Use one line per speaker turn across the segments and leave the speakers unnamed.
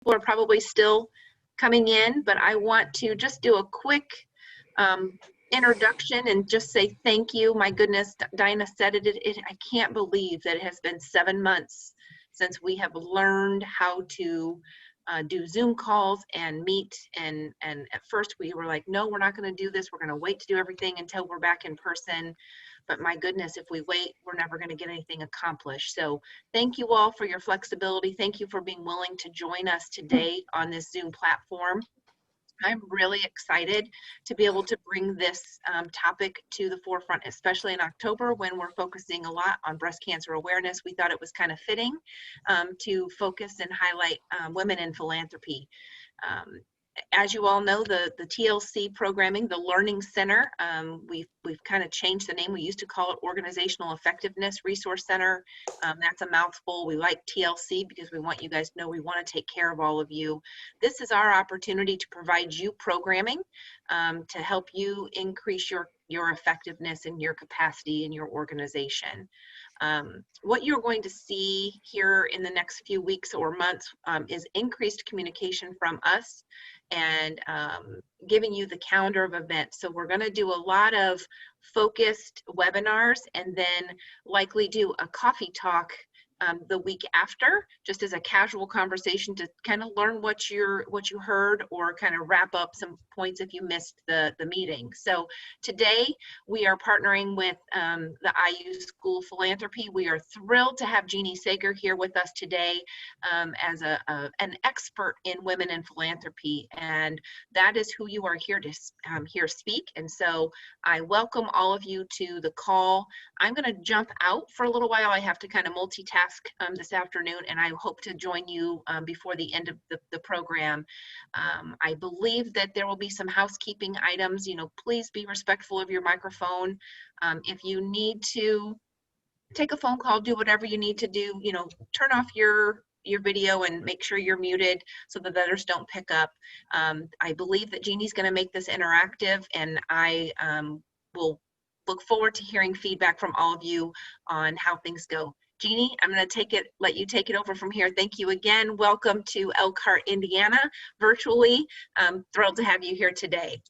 are probably still coming in, but I want to just do a quick introduction and just say thank you. My goodness, Dinah said it. I can't believe that it has been 7 months since we have learned how to do Zoom calls and meet. And at first we were like, no, we're not going to do this. We're going to wait to do everything until we're back in person. But my goodness, if we wait, we're never going to get anything accomplished. So thank you all for your flexibility. Thank you for being willing to join us today on this Zoom platform. I'm really excited to be able to bring this topic to the forefront, especially in October when we're focusing a lot on breast cancer awareness. We thought it was kind of fitting to focus and highlight women in philanthropy. As you all know, the TLC programming, the Learning Center, we've kind of changed the name. We used to call it Organizational Effectiveness Resource Center. That's a mouthful. We like TLC because we want you guys to know we want to take care of all of you. This is our opportunity to provide you programming to help you increase your effectiveness and your capacity in your organization. What you're going to see here in the next few weeks or months is increased communication from us and giving you the calendar of events. So we're going to do a lot of focused webinars and then likely do a coffee talk the week after, just as a casual conversation to kind of learn what you heard or kind of wrap up some points if you missed the meeting. So today we are partnering with the IU School of Philanthropy. We are thrilled to have Jeannie Sager here with us today as an expert in women in philanthropy, and that is who you are here to hear speak. And so I welcome all of you to the call. I'm going to jump out for a little while. I have to kind of multitask this afternoon, and I hope to join you before the end of the program. I believe that there will be some housekeeping items. Please be respectful of your microphone. If you need to take a phone call, do whatever you need to do, turn off your video and make sure you're muted so that others don't pick up. I believe that Jeannie's going to make this interactive, and I will look forward to hearing feedback from all of you on how things go. Jeannie, I'm going to let you take it over from here. Thank you again. Welcome to Elkhart, Indiana, virtually. I'm thrilled to have you here today.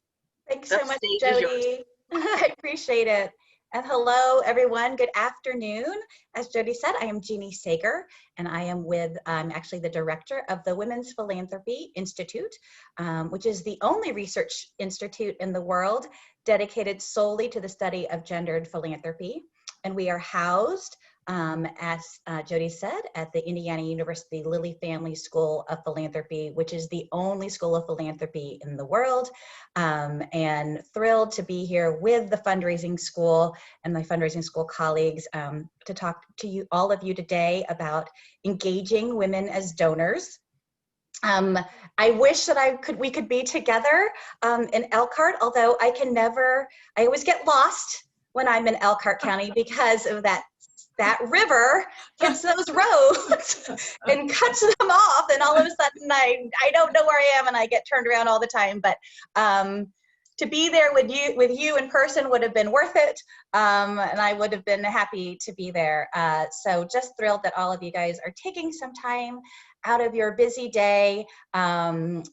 Thanks so much, Jody. I appreciate it. And hello, everyone. Good afternoon. As Jody said, I am Jeannie Sager, and I'm actually the director of the Women's Philanthropy Institute, which is the only research institute in the world dedicated solely to the study of gendered philanthropy. And we are housed, as Jody said, at the Indiana University Lilly Family School of Philanthropy, which is the only school of philanthropy in the world. And thrilled to be here with the fundraising school and my fundraising school colleagues to talk to all of you today about engaging women as donors. I wish that we could be together in Elkhart, although I always get lost when I'm in Elkhart County because of that river hits those roads and cuts them off, and all of a sudden I don't know where I am and I get turned around all the time. But to be there with you in person would have been worth it, and I would have been happy to be there. So just thrilled that all of you guys are taking some time out of your busy day and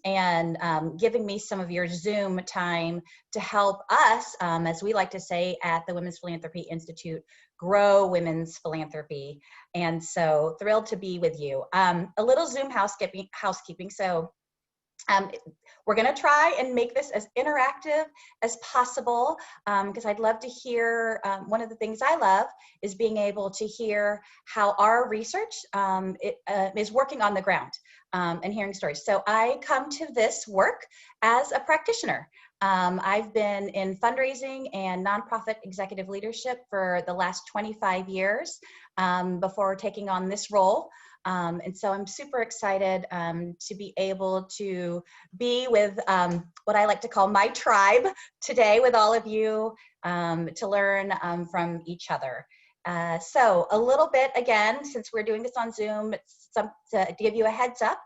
giving me some of your Zoom time to help us, as we like to say at the Women's Philanthropy Institute, grow women's philanthropy. And so thrilled to be with you. A little Zoom housekeeping. So we're going to try and make this as interactive as possible because I'd love to hear, one of the things I love is being able to hear how our research is working on the ground and hearing stories. So I come to this work as a practitioner. I've been in fundraising and nonprofit executive leadership for the last 25 years before taking on this role. And so I'm super excited to be able to be with what I like to call my tribe today with all of you to learn from each other. So a little bit, again, since we're doing this on Zoom, to give you a heads up,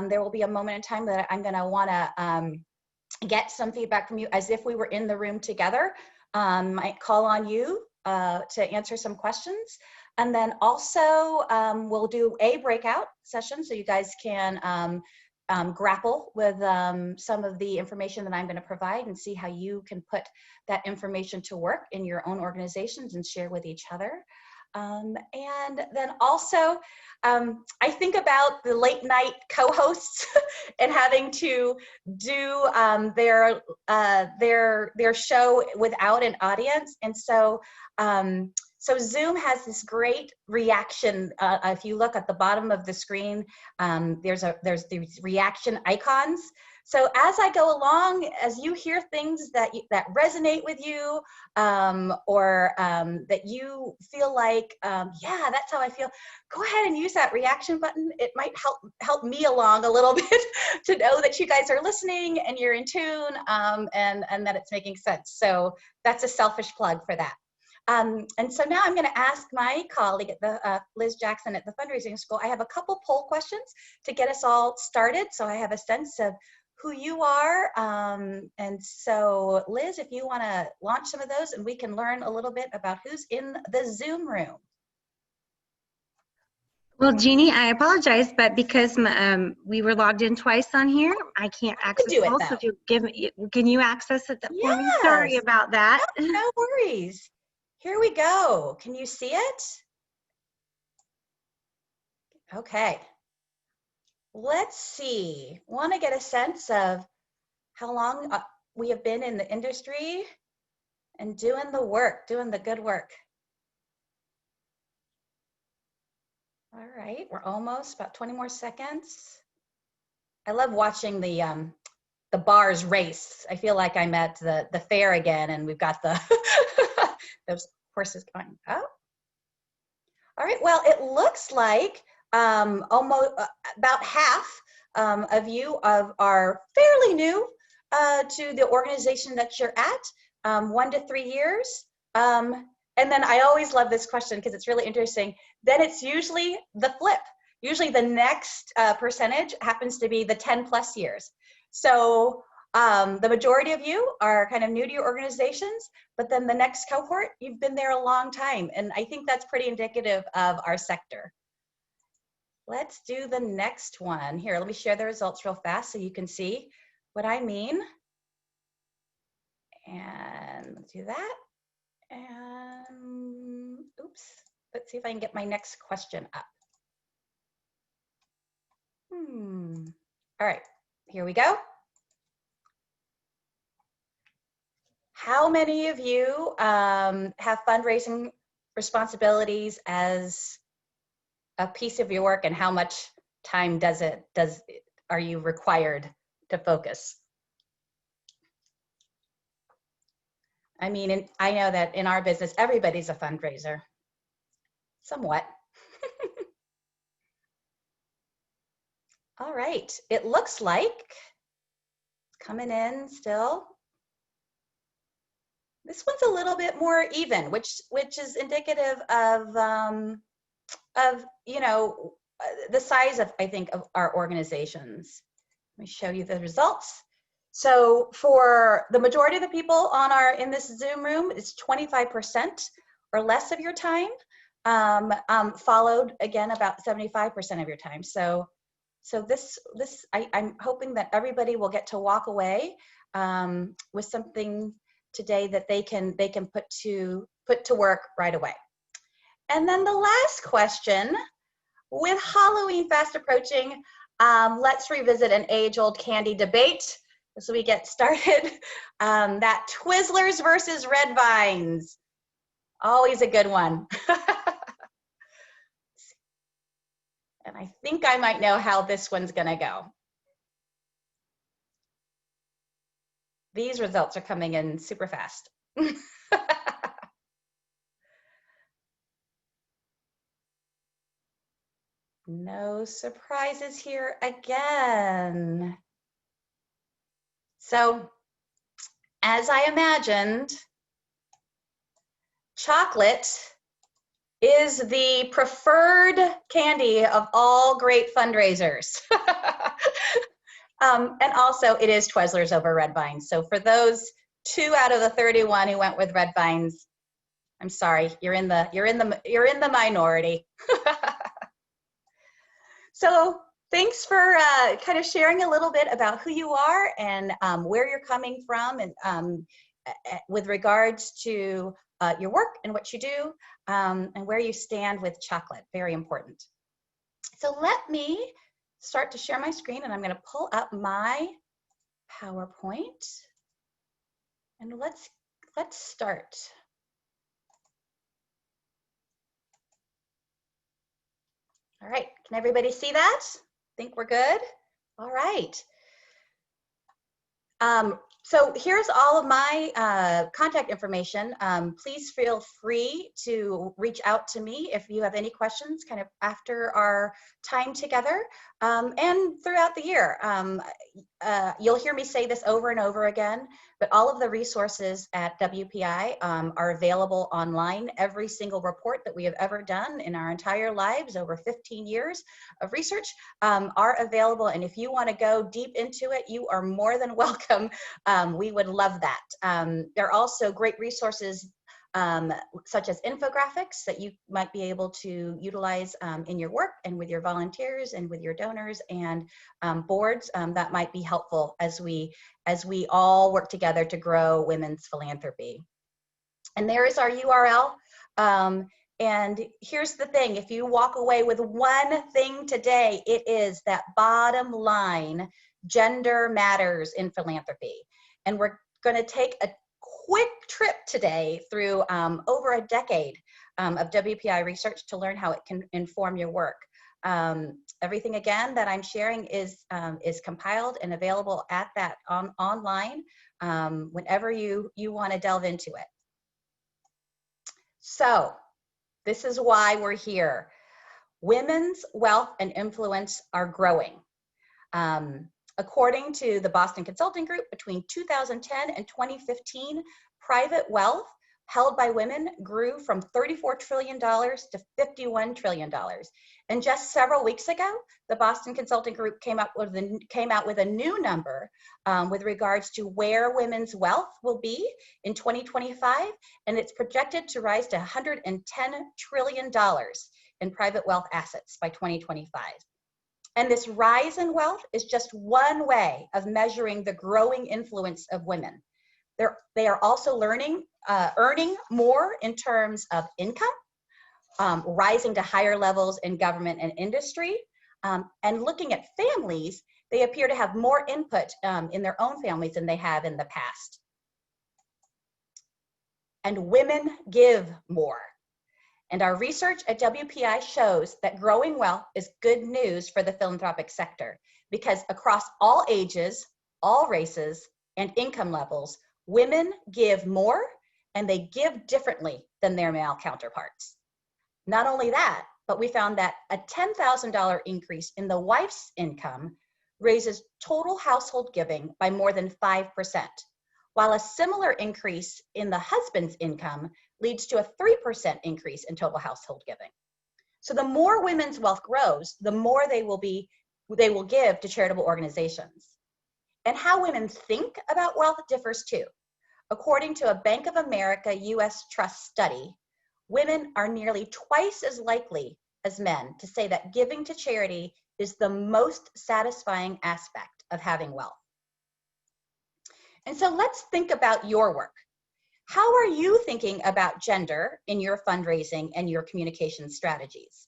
there will be a moment in time that I'm going to want to get some feedback from you as if we were in the room together. Might call on you to answer some questions. And then also we'll do a breakout session so you guys can grapple with some of the information that I'm going to provide and see how you can put that information to work in your own organizations and share with each other. And then also, I think about the late night co-hosts and having to do their show without an audience. And so, so Zoom has this great reaction. If you look at the bottom of the screen, there's these reaction icons. So as I go along, as you hear things that resonate with you, or that you feel like, yeah, that's how I feel, go ahead and use that reaction button. It might help me along a little bit to know that you guys are listening and you're in tune, and that it's making sense. So that's a selfish plug for that. And so now I'm going to ask my colleague at the Liz Jackson at the Fundraising School. I have a couple poll questions to get us all started, so I have a sense of who you are. And so Liz, if you want to launch some of those and we can learn a little bit about who's in the Zoom room.
Well, Jeannie, I apologize, but because we were logged in twice on here, I can't access it. Also, if you give me, can you access it for me? Sorry about that.
No worries. Here we go. Can you see it? Okay. Let's see. Want to get a sense of how long we have been in the industry and doing the work, doing the good work. All right, we're almost about 20 more seconds. I love watching the bars race. I feel like I'm at the fair again, and we've got the those horses going. Oh, all right. Well, it looks like almost about half of you are fairly new to the organization that you're at, 1 to 3 years. And then I always love this question because it's really interesting. Then it's usually the flip. Usually the next percentage happens to be the 10 plus years. So the majority of you are kind of new to your organizations, but then the next cohort, you've been there a long time. And I think that's pretty indicative of our sector. Let's do the next one. Here, let me share the results real fast so you can see what I mean. And let's do that. And oops, let's see if I can get my next question up. All right, here we go. How many of you have fundraising responsibilities as a piece of your work, and how much time are you required to focus? I mean, I know that in our business, everybody's a fundraiser, somewhat. All right, it looks like it's coming in still. This one's a little bit more even, which is indicative of you know, the size of, I think, of our organizations. Let me show you the results. So for the majority of the people in this Zoom room, it's 25% or less of your time, followed again about 75% of your time. So I'm hoping that everybody will get to walk away with something today that they can put to work right away. And then the last question, with Halloween fast approaching, let's revisit an age-old candy debate as we get started. That Twizzlers versus Red Vines, always a good one. And I think I might know how this one's gonna go. These results are coming in super fast. No surprises here again. So, as I imagined, chocolate is the preferred candy of all great fundraisers. And also it is Twizzlers over Red Vines. So for those 2 out of the 31 who went with Red Vines, I'm sorry, you're in the minority. So Thanks for kind of sharing a little bit about who you are and where you're coming from, and with regards to your work and what you do, and where you stand with chocolate. Very important. So let me start to share my screen, and I'm going to pull up my PowerPoint, and let's start. All right, can everybody see that? Think we're good? All right. So here's all of my contact information. Please feel free to reach out to me if you have any questions kind of after our time together, and throughout the year. You'll hear me say this over and over again, but all of the resources at WPI are available online. Every single report that we have ever done in our entire lives, over 15 years of research, are available. And if you want to go deep into it, you are more than welcome. We would love that. There are also great resources such as infographics that you might be able to utilize in your work and with your volunteers and with your donors and boards that might be helpful as we all work together to grow women's philanthropy. And there is our URL. And here's the thing, if you walk away with one thing today, it is that bottom line: gender matters in philanthropy. And we're going to take a quick trip today through over a decade of WPI research to learn how it can inform your work. Everything again that I'm sharing is compiled and available at that online whenever you want to delve into it. So this is why we're here. Women's wealth and influence are growing. According to the Boston Consulting Group, between 2010 and 2015, private wealth held by women grew from $34 trillion to $51 trillion. And just several weeks ago, the Boston Consulting Group came out with a new number with regards to where women's wealth will be in 2025, and it's projected to rise to $110 trillion in private wealth assets by 2025. And this rise in wealth is just one way of measuring the growing influence of women. They are also earning more in terms of income, rising to higher levels in government and industry, and looking at families, they appear to have more input in their own families than they have in the past. And women give more. And our research at WPI shows that growing wealth is good news for the philanthropic sector, because across all ages, all races, and income levels, women give more, and they give differently than their male counterparts. Not only that, but we found that a $10,000 increase in the wife's income raises total household giving by more than 5%, while a similar increase in the husband's income leads to a 3% increase in total household giving. So the more women's wealth grows, the more they will give to charitable organizations. And how women think about wealth differs too. According to a Bank of America U.S. Trust study, women are nearly twice as likely as men to say that giving to charity is the most satisfying aspect of having wealth. And so let's think about your work. How are you thinking about gender in your fundraising and your communication strategies?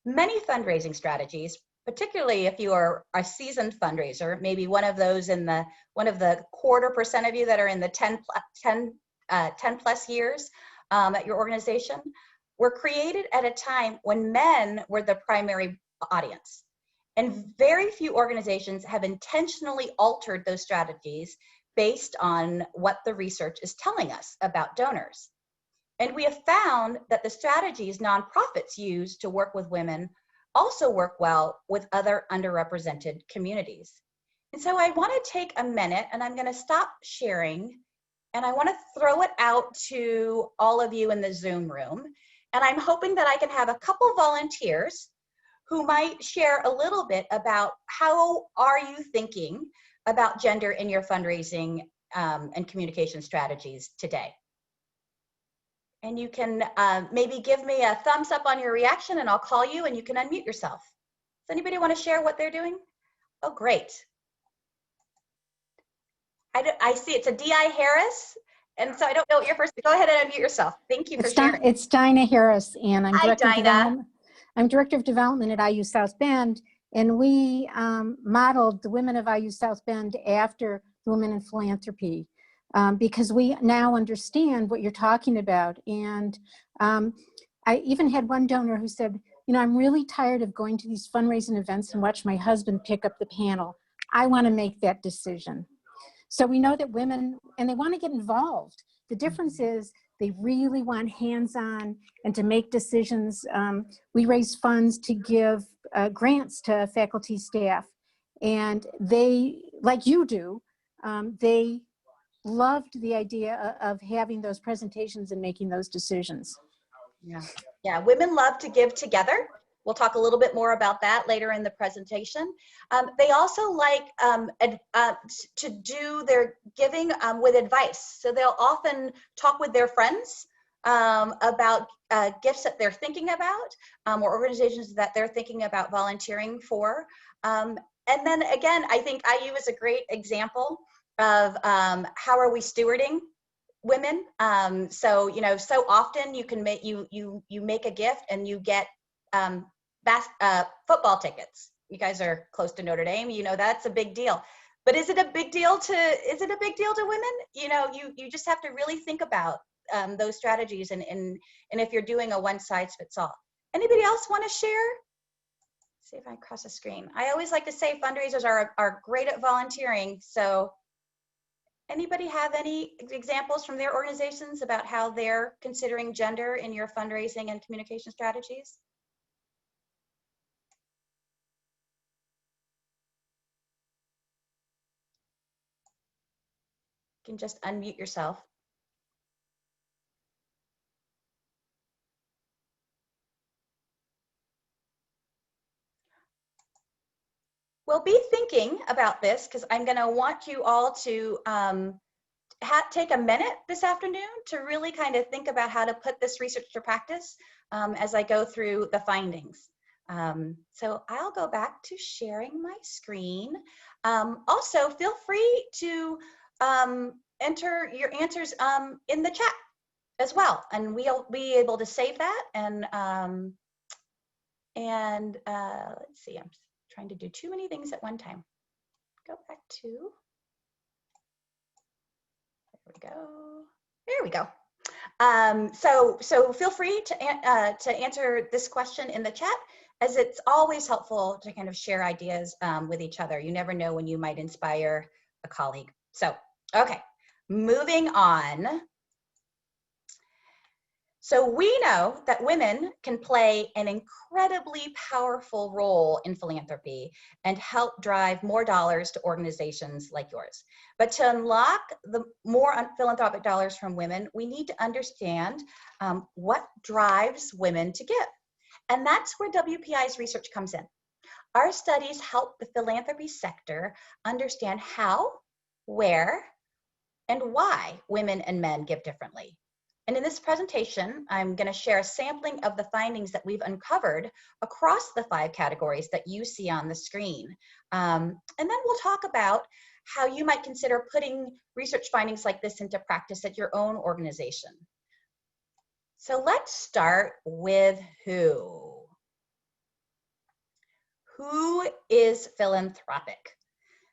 Many fundraising strategies, particularly if you are a seasoned fundraiser, maybe one of those in the 0.25% of you that are in the 10 plus years at your organization, were created at a time when men were the primary audience. And very few organizations have intentionally altered those strategies based on what the research is telling us about donors. And we have found that the strategies nonprofits use to work with women also work well with other underrepresented communities. And so I want to take a minute, and I'm going to stop sharing, and I want to throw it out to all of you in the Zoom room. And I'm hoping that I can have a couple volunteers who might share a little bit about how are you thinking about gender in your fundraising and communication strategies today. And you can maybe give me a thumbs up on your reaction, and I'll call you and you can unmute yourself. anybody want to share what they're doing? Oh, great. I see it's a D.I. Harris, and so I don't know what your first. Go ahead and unmute yourself. Thank you for sharing.
It's Dinah Harris, and I'm
Hi,
Director of
Dinah.
Development. I'm Director of Development at IU South Bend, and we modeled the women of IU South Bend after the Women in Philanthropy, because we now understand what you're talking about. And I even had one donor who said, you know, I'm really tired of going to these fundraising events and watch my husband pick up the panel. I want to make that decision. So we know that women, and they want to get involved. The difference is they really want hands-on and to make decisions. We raise funds to give grants to faculty, staff, and they, like you do, they loved the idea of having those presentations and making those decisions.
Yeah, women love to give together. We'll talk a little bit more about that later in the presentation. They also like to do their giving with advice. So they'll often talk with their friends about gifts that they're thinking about, or organizations that they're thinking about volunteering for. And then again, I think IU is a great example of how are we stewarding women. So, you know, so often you can make, you make a gift and you get football tickets. You guys are close to Notre Dame, you know, that's a big deal. But is it a big deal to women? You know, you just have to really think about those strategies and if you're doing a one-size-fits-all. Anybody else want to share? Let's see if I cross a screen. I always like to say fundraisers are great at volunteering. So anybody have any examples from their organizations about how they're considering gender in your fundraising and communication strategies? You can just unmute yourself. We'll be thinking about this because I'm going to want you all to take a minute this afternoon to really kind of think about how to put this research to practice as I go through the findings. So I'll go back to sharing my screen. Also, feel free to enter your answers in the chat as well, and we'll be able to save that. And let's see, I'm trying to do too many things at one time. Go back to, there we go. So feel free to answer this question in the chat, as it's always helpful to kind of share ideas with each other. You never know when you might inspire a colleague. So, okay, moving on. So we know that women can play an incredibly powerful role in philanthropy and help drive more dollars to organizations like yours. But to unlock the more philanthropic dollars from women, we need to understand what drives women to give. And that's where WPI's research comes in. Our studies help the philanthropy sector understand how, where, and why women and men give differently. And in this presentation, I'm going to share a sampling of the findings that we've uncovered across the 5 categories that you see on the screen. And then we'll talk about how you might consider putting research findings like this into practice at your own organization. So let's start with who. Who is philanthropic?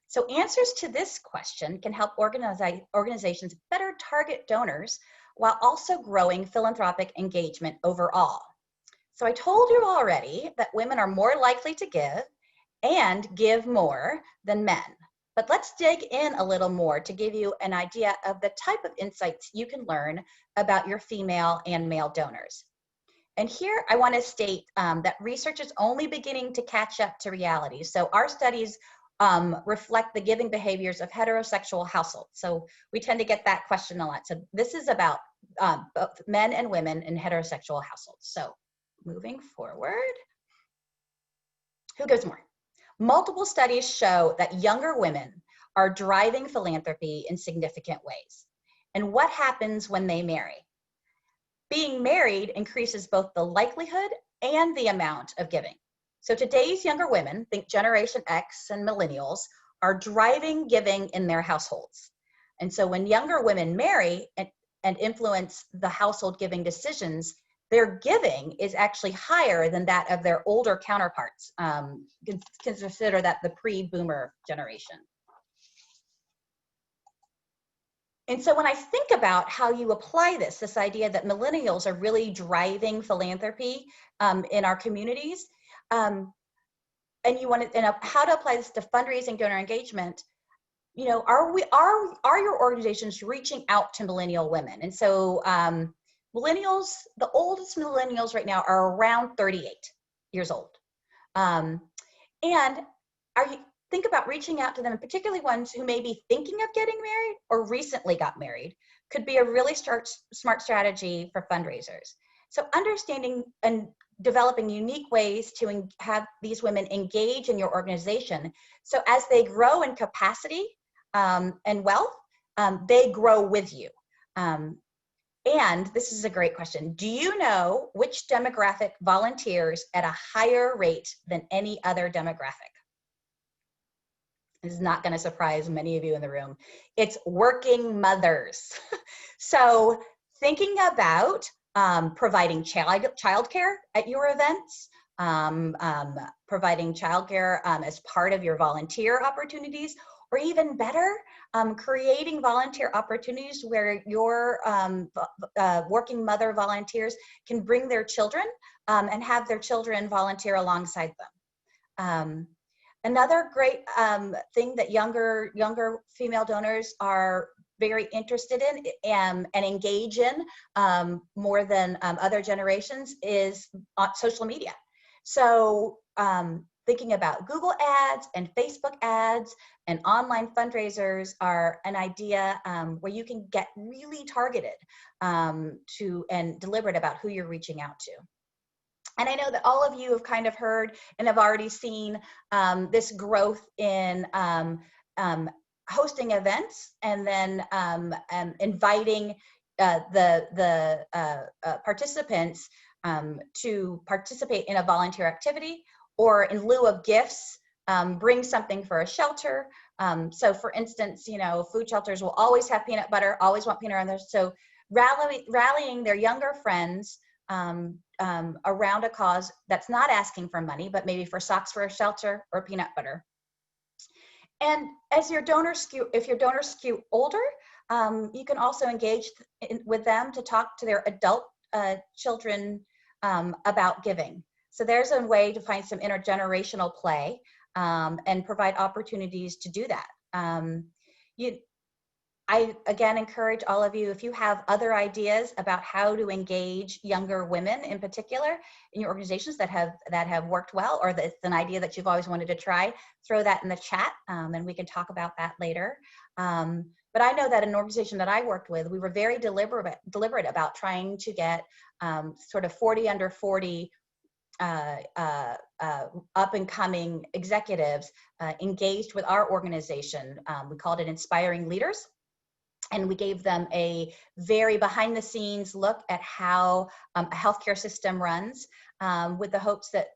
So answers to this question can help organizations better target donors while also growing philanthropic engagement overall. So I told you already that women are more likely to give and give more than men. But let's dig in a little more to give you an idea of the type of insights you can learn about your female and male donors. And here I want to state that research is only beginning to catch up to reality. So our studies reflect the giving behaviors of heterosexual households. So we tend to get that question a lot. So this is about both men and women in heterosexual households. So moving forward, who gives more? Multiple studies show that younger women are driving philanthropy in significant ways. And what happens when they marry? Being married increases both the likelihood and the amount of giving. So today's younger women, think Generation X and millennials, are driving giving in their households. And so when younger women marry and influence the household giving decisions, their giving is actually higher than that of their older counterparts. Consider that the pre-boomer generation. And so when I think about how you apply this idea that millennials are really driving philanthropy in our communities, and you want to, how to apply this to fundraising, donor engagement, you know, are your organizations reaching out to millennial women? And so millennials, the oldest millennials right now are around 38 years old. And think about reaching out to them, particularly ones who may be thinking of getting married or recently got married, could be a really smart strategy for fundraisers. So understanding and developing unique ways to have these women engage in your organization. So as they grow in capacity and wealth, they grow with you. And this is a great question. Do you know which demographic volunteers at a higher rate than any other demographic? This is not going to surprise many of you in the room. It's working mothers. So thinking about providing childcare at your events, providing childcare as part of your volunteer opportunities, or even better, creating volunteer opportunities where your working mother volunteers can bring their children and have their children volunteer alongside them. Another great thing that younger female donors are very interested in and engage in more than other generations is on social media. So thinking about Google ads and Facebook ads and online fundraisers are an idea where you can get really targeted and deliberate about who you're reaching out to. And I know that all of you have kind of heard and have already seen this growth in hosting events and then inviting the participants to participate in a volunteer activity, or in lieu of gifts, bring something for a shelter. So for instance, you know, food shelters will always have peanut butter, always want peanut butter. So rallying their younger friends around a cause that's not asking for money, but maybe for socks for a shelter or peanut butter. And as your donors if your donors skew older, you can also engage with them to talk to their adult children about giving. So there's a way to find some intergenerational play and provide opportunities to do that. I again encourage all of you, if you have other ideas about how to engage younger women in particular in your organizations that have worked well, or that's an idea that you've always wanted to try, throw that in the chat and we can talk about that later. But I know that an organization that I worked with, we were very deliberate about trying to get sort of 40 under 40 up and coming executives engaged with our organization. We called it Inspiring Leaders. And we gave them a very behind the scenes look at how a healthcare system runs, with the hopes that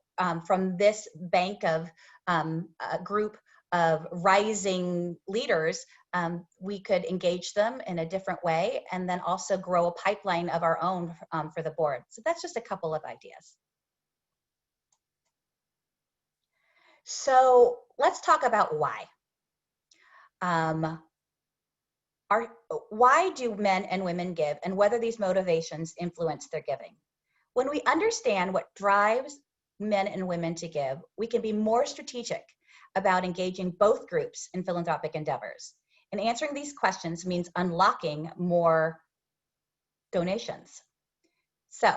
from this bank of a group of rising leaders, we could engage them in a different way and then also grow a pipeline of our own for the board. So that's just a couple of ideas. So let's talk about why. Why do men and women give, and whether these motivations influence their giving? When we understand what drives men and women to give, we can be more strategic about engaging both groups in philanthropic endeavors. And answering these questions means unlocking more donations. So,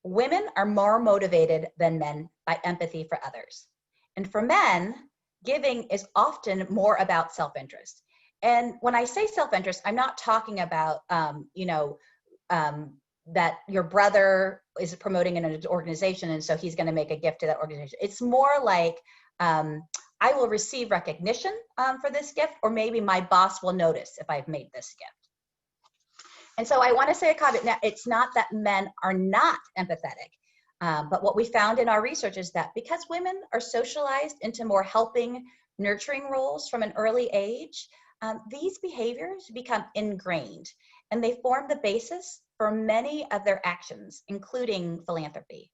women are more motivated than men by empathy for others. And for men, giving is often more about self-interest. And when I say self-interest, I'm not talking about, that your brother is promoting an organization and so he's going to make a gift to that organization. It's more like, I will receive recognition for this gift, or maybe my boss will notice if I've made this gift. And so I want to say a caveat. Now, it's not that men are not empathetic. But what we found in our research is that because women are socialized into more helping, nurturing roles from an early age, these behaviors become ingrained, and they form the basis for many of their actions, including philanthropy.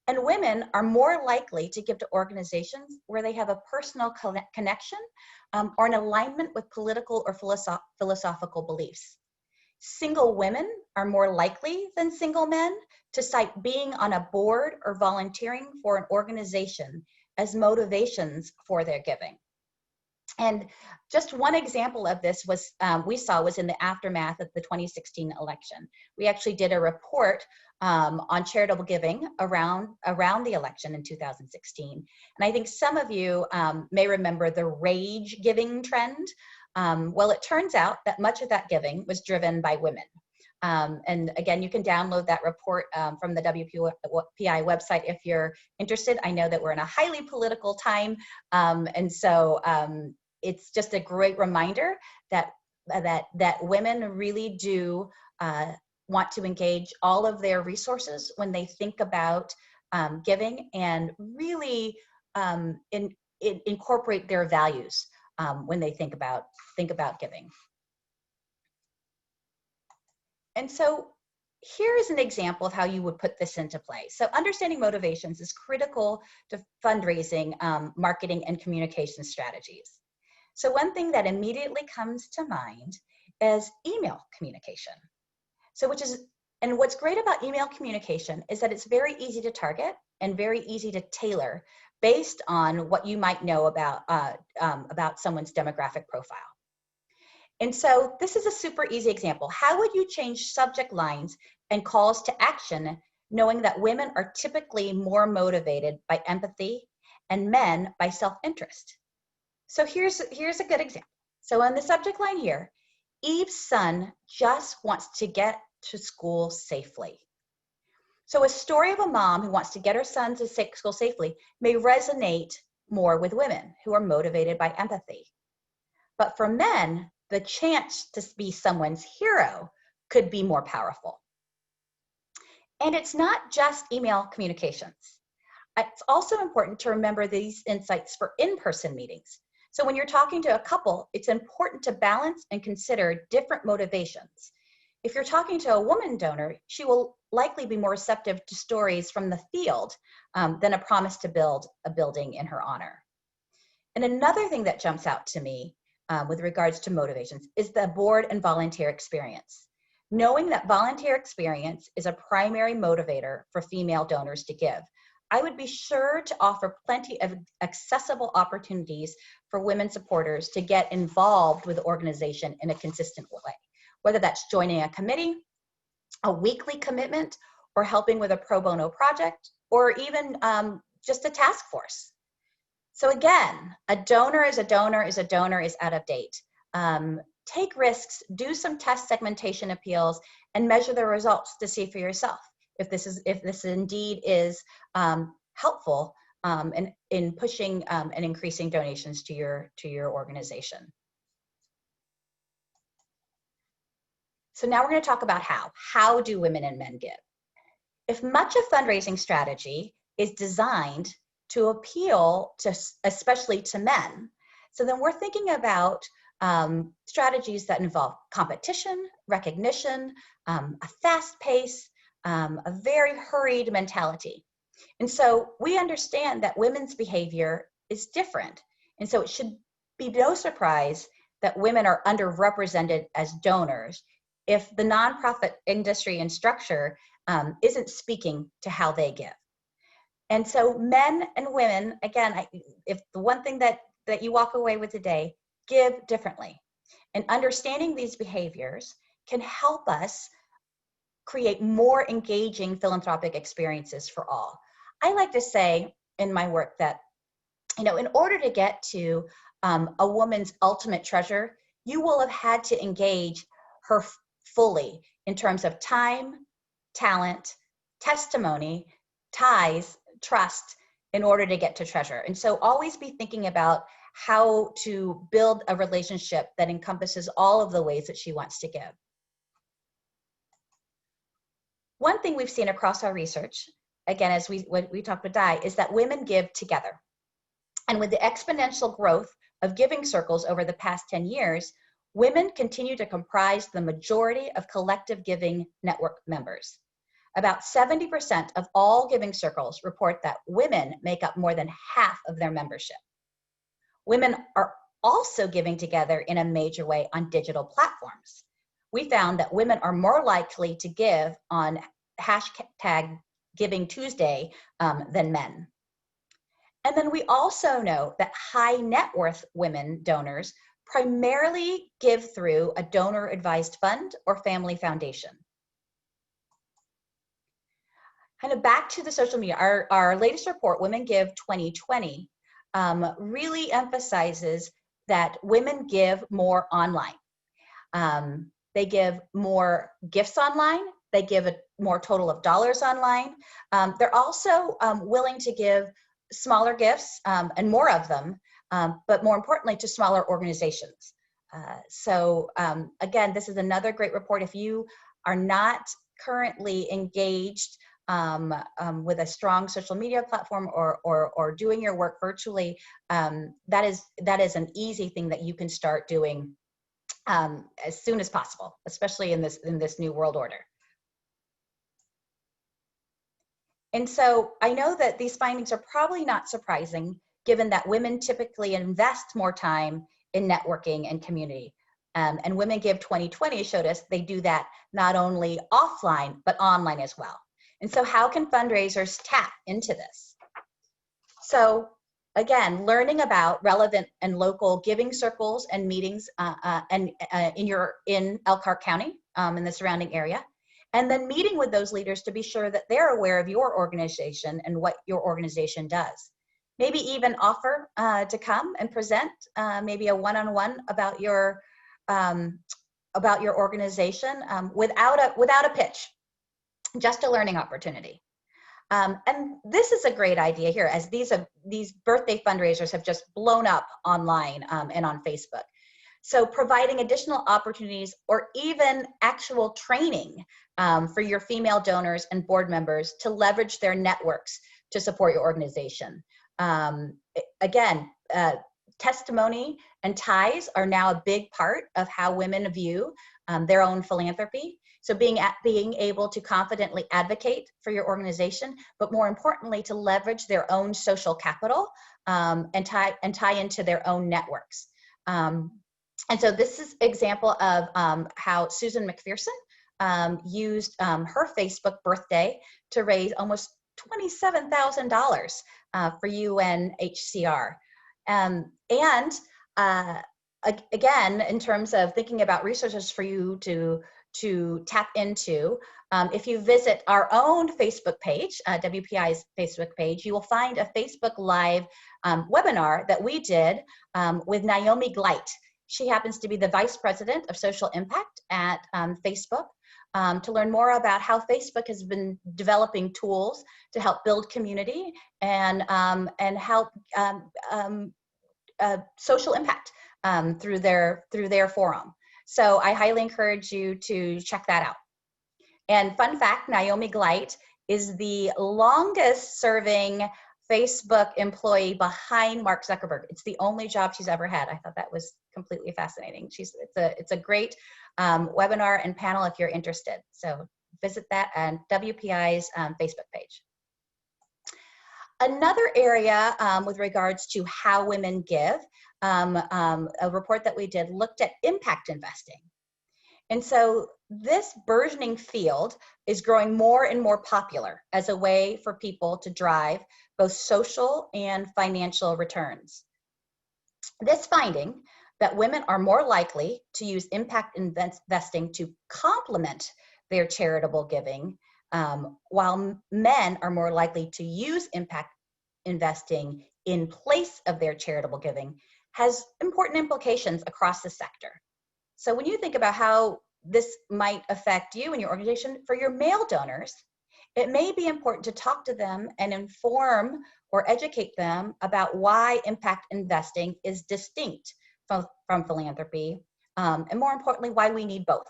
And women are more likely to give to organizations where they have a personal connection or an alignment with political or philosophical beliefs. Single women are more likely than single men to cite being on a board or volunteering for an organization as motivations for their giving. And just one example of this was we saw was in the aftermath of the 2016 election. We actually did a report on charitable giving around the election in 2016. And I think some of you may remember the rage giving trend. Well, it turns out that much of that giving was driven by women. And again, you can download that report from the WPI website if you're interested. I know that we're in a highly political time, and so it's just a great reminder that women really do want to engage all of their resources when they think about giving, and really incorporate their values when they think about giving. And so here is an example of how you would put this into play. So understanding motivations is critical to fundraising, marketing, and communication strategies. So one thing that immediately comes to mind is email communication. So what's great about email communication is that it's very easy to target and very easy to tailor based on what you might know about someone's demographic profile. And so this is a super easy example. How would you change subject lines and calls to action, knowing that women are typically more motivated by empathy and men by self-interest? So here's a good example. So on the subject line here, Eve's son just wants to get to school safely. So a story of a mom who wants to get her son to school safely may resonate more with women who are motivated by empathy. But for men, the chance to be someone's hero could be more powerful. And it's not just email communications. It's also important to remember these insights for in-person meetings. So when you're talking to a couple, it's important to balance and consider different motivations. If you're talking to a woman donor, she will likely be more receptive to stories from the field than a promise to build a building in her honor. And another thing that jumps out to me with regards to motivations is the board and volunteer experience. Knowing that volunteer experience is a primary motivator for female donors to give, I would be sure to offer plenty of accessible opportunities for women supporters to get involved with the organization in a consistent way, whether that's joining a committee, a weekly commitment, or helping with a pro bono project, or even just a task force. So again, a donor is a donor is a donor is out of date. Take risks, do some test segmentation appeals, and measure the results to see for yourself if this indeed is helpful in pushing and increasing donations to your organization. So now we're going to talk about how do women and men give? If much of fundraising strategy is designed to appeal to especially to men, so then we're thinking about strategies that involve competition, recognition, a fast pace, a very hurried mentality. And so we understand that women's behavior is different. And so it should be no surprise that women are underrepresented as donors if the nonprofit industry and structure isn't speaking to how they give. And so men and women, again, if the one thing that you walk away with today, give differently. And understanding these behaviors can help us create more engaging philanthropic experiences for all. I like to say in my work that, in order to get to a woman's ultimate treasure, you will have had to engage her fully in terms of time, talent, testimony, ties, trust, in order to get to treasure. And so always be thinking about how to build a relationship that encompasses all of the ways that she wants to give. One thing we've seen across our research again, as we talked with Di, is that women give together. And with the exponential growth of giving circles over the past 10 years, women continue to comprise the majority of collective giving network members. About 70% of all giving circles report that women make up more than half of their membership. Women are also giving together in a major way on digital platforms. We found that women are more likely to give on hashtag Giving Tuesday than men. And then we also know that high net worth women donors primarily give through a donor advised fund or family foundation. Kind of back to the social media, our latest report, Women Give 2020, really emphasizes that women give more online. They give more gifts online. They give a more total of dollars online. They're also willing to give smaller gifts and more of them, but more importantly to smaller organizations. So again, this is another great report. If you are not currently engaged with a strong social media platform or doing your work virtually, that is an easy thing that you can start doing as soon as possible, especially in this new world order. And so I know that these findings are probably not surprising, given that women typically invest more time in networking and community. And Women Give 2020 showed us they do that not only offline, but online as well. And so how can fundraisers tap into this? So again, learning about relevant and local giving circles and meetings in Elkhart County, in the surrounding area, and then meeting with those leaders to be sure that they're aware of your organization and what your organization does. Maybe even offer to come and present maybe a one-on-one about your organization without a pitch, just a learning opportunity. And this is a great idea here, as these birthday fundraisers have just blown up online and on Facebook. So providing additional opportunities or even actual training for your female donors and board members to leverage their networks to support your organization. Again, testimony and ties are now a big part of how women view their own philanthropy. So being able to confidently advocate for your organization, but more importantly, to leverage their own social capital and tie into their own networks. And so this is an example of how Susan McPherson used her Facebook birthday to raise almost $27,000 for UNHCR. Again, in terms of thinking about resources for you to tap into, if you visit our own Facebook page, WPI's Facebook page, you will find a Facebook Live webinar that we did with Naomi Gleit. She happens to be the Vice President of Social Impact at Facebook, to learn more about how Facebook has been developing tools to help build community and help social impact through their forum. So I highly encourage you to check that out. And fun fact, Naomi Gleit is the longest serving Facebook employee behind Mark Zuckerberg. It's the only job she's ever had. I thought that was completely fascinating. It's a great webinar and panel if you're interested. So visit that on WPI's Facebook page. Another area with regards to how women give, a report that we did looked at impact investing. And so this burgeoning field is growing more and more popular as a way for people to drive both social and financial returns. This finding that women are more likely to use impact investing to complement their charitable giving, while men are more likely to use impact investing in place of their charitable giving, has important implications across the sector. So when you think about how this might affect you and your organization, for your male donors, it may be important to talk to them and inform or educate them about why impact investing is distinct from philanthropy, and more importantly, why we need both.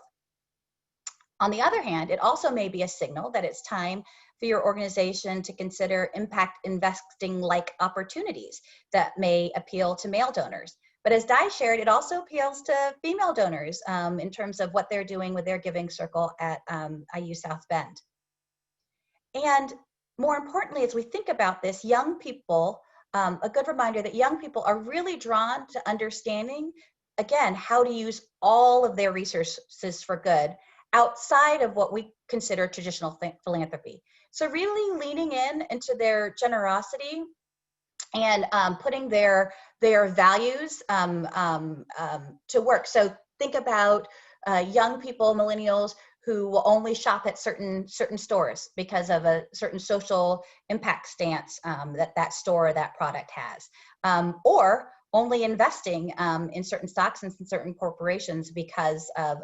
On the other hand, it also may be a signal that it's time for your organization to consider impact investing like opportunities that may appeal to male donors. But as Di shared, it also appeals to female donors in terms of what they're doing with their giving circle at IU South Bend. And more importantly, as we think about this, young people, a good reminder that young people are really drawn to understanding, again, how to use all of their resources for good outside of what we consider traditional philanthropy. So really leaning into their generosity and putting their values to work. So think about young people, millennials, who will only shop at certain stores because of a certain social impact stance that store or that product has, or only investing in certain stocks and certain corporations because of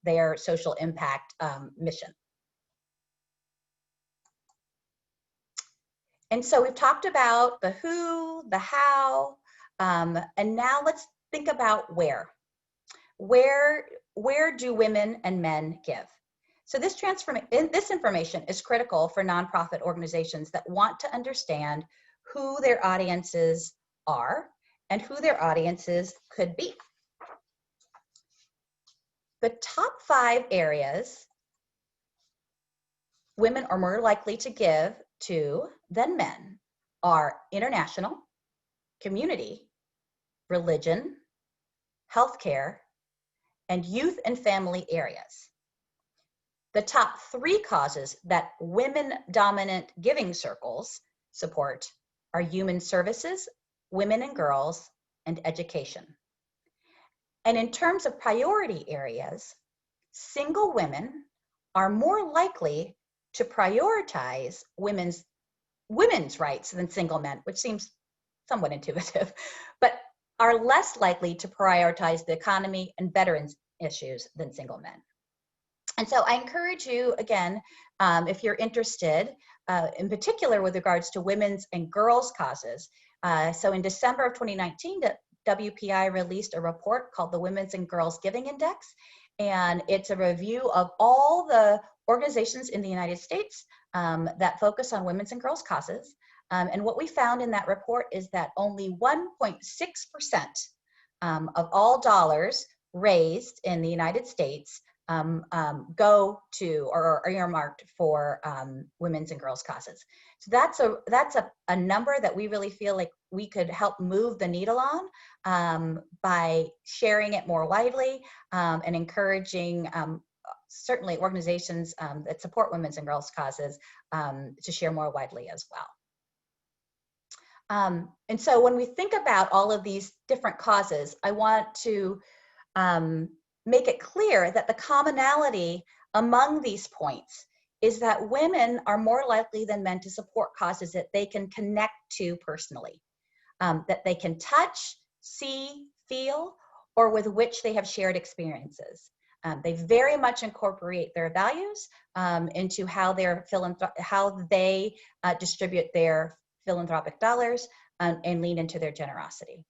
their social impact mission. And so we've talked about the who, the how, and now let's think about where. Where do women and men give? So this information is critical for nonprofit organizations that want to understand who their audiences are and who their audiences could be. The top 5 areas women are more likely to give to than men are international, community, religion, healthcare, and youth and family areas. The top 3 causes that women-dominant giving circles support are human services, women and girls, and education. And in terms of priority areas, single women are more likely to prioritize women's rights than single men, which seems somewhat intuitive, but are less likely to prioritize the economy and veterans issues than single men. And so I encourage you, again, if you're interested, in particular with regards to women's and girls' causes. So in December of 2019, the WPI released a report called the Women's and Girls Giving Index, and it's a review of all the organizations in the United States that focus on women's and girls' causes. And what we found in that report is that only 1.6% of all dollars raised in the United States go to or are earmarked for women's and girls' causes. So that's a number that we really feel like we could help move the needle on by sharing it more widely and encouraging certainly organizations that support women's and girls' causes to share more widely as well. And so when we think about all of these different causes, I want to make it clear that the commonality among these points is that women are more likely than men to support causes that they can connect to personally, that they can touch, see, feel, or with which they have shared experiences. They very much incorporate their values into how they distribute their philanthropic dollars and lean into their generosity.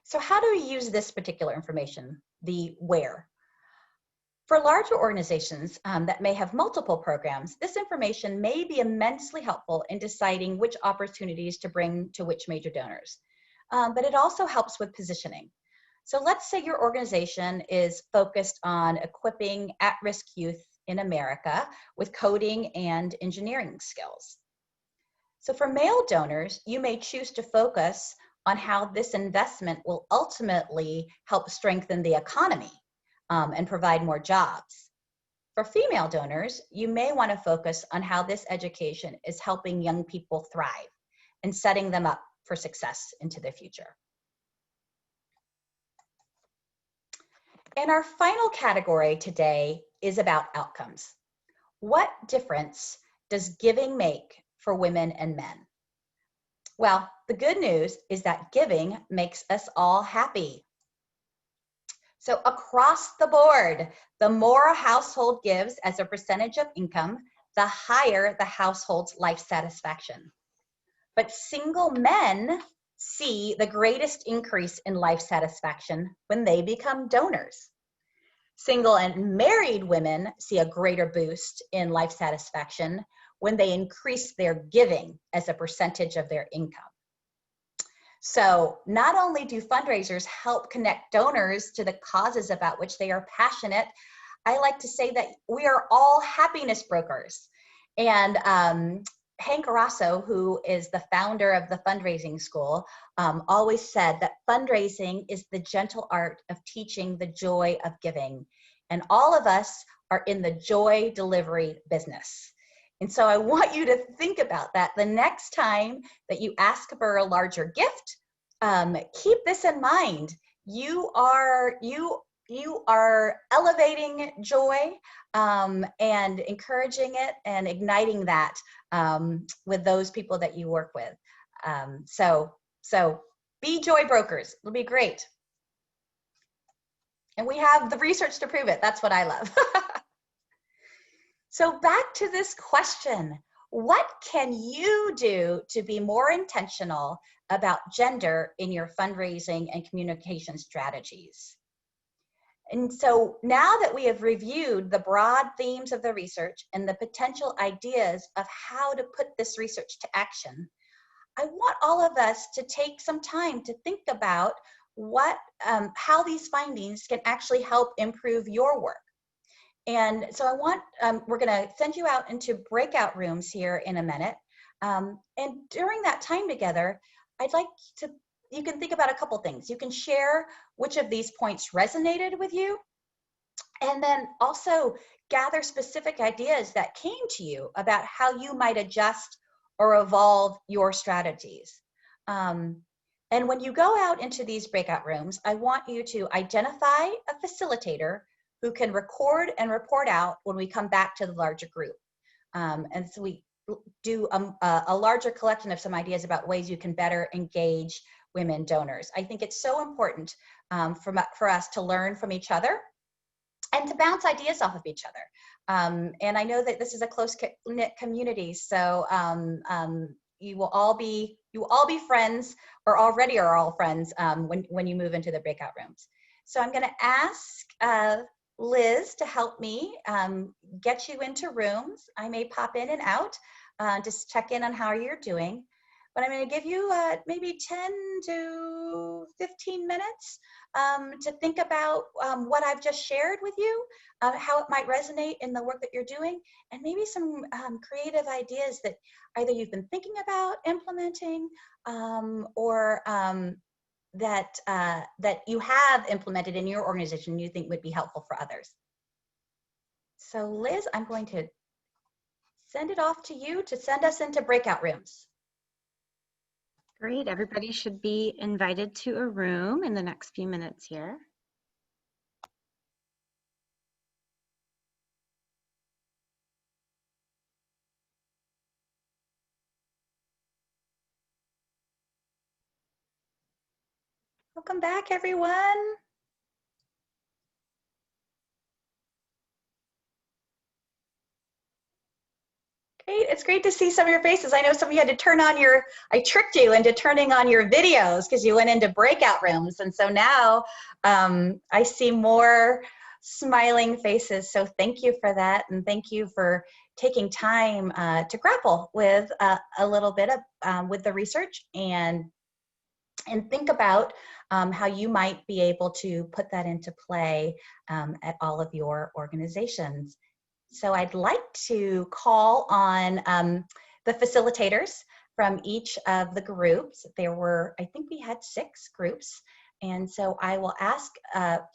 So how do we use this particular information, the where? For larger organizations that may have multiple programs, this information may be immensely helpful in deciding which opportunities to bring to which major donors. But it also helps with positioning. So let's say your organization is focused on equipping at-risk youth in America with coding and engineering skills. So for male donors, you may choose to focus on how this investment will ultimately help strengthen the economy and provide more jobs. For female donors, you may want to focus on how this education is helping young people thrive and setting them up for success into the future. And our final category today is about outcomes. What difference does giving make for women and men? Well, the good news is that giving makes us all happy. So across the board, the more a household gives as a percentage of income, the higher the household's life satisfaction. But single men see the greatest increase in life satisfaction when they become donors. Single and married women see a greater boost in life satisfaction when they increase their giving as a percentage of their income. So not only do fundraisers help connect donors to the causes about which they are passionate, I like to say that we are all happiness brokers. And Hank Arasso, who is the founder of the fundraising school, always said that fundraising is the gentle art of teaching the joy of giving. And all of us are in the joy delivery business. And so I want you to think about that the next time that you ask for a larger gift. Keep this in mind. You are elevating joy and encouraging it and igniting that with those people that you work with. So be joy brokers. It'll be great. And we have the research to prove it. That's what I love. So back to this question. What can you do to be more intentional about gender in your fundraising and communication strategies? And so now that we have reviewed the broad themes of the research and the potential ideas of how to put this research to action, I want all of us to take some time to think about how these findings can actually help improve your work. And so I want, we're gonna send you out into breakout rooms here in a minute. And during that time together, I'd like you can think about a couple things. You can share which of these points resonated with you, and then also gather specific ideas that came to you about how you might adjust or evolve your strategies. And when you go out into these breakout rooms, I want you to identify a facilitator who can record and report out when we come back to the larger group. And so we do a larger collection of some ideas about ways you can better engage women donors. I think it's so important for us to learn from each other and to bounce ideas off of each other. And I know that this is a close-knit community, so you will all be friends, or already are all friends when you move into the breakout rooms. So I'm going to ask Liz to help me get you into rooms. I may pop in and out, just check in on how you're doing. But I'm going to give you maybe 10 to 15 minutes to think about what I've just shared with you, how it might resonate in the work that you're doing, and maybe some creative ideas that either you've been thinking about implementing or that you have implemented in your organization you think would be helpful for others. So Liz, I'm going to send it off to you to send us into breakout rooms.
Great, everybody should be invited to a room in the next few minutes here.
Welcome back, everyone. Great, it's great to see some of your faces. I know some of you had to turn on I tricked you into turning on your videos because you went into breakout rooms. And so now I see more smiling faces. So thank you for that. And thank you for taking time to grapple with a little bit of with the research and think about how you might be able to put that into play at all of your organizations. So I'd like to call on the facilitators from each of the groups. There were, I think we had 6 groups. And so I will ask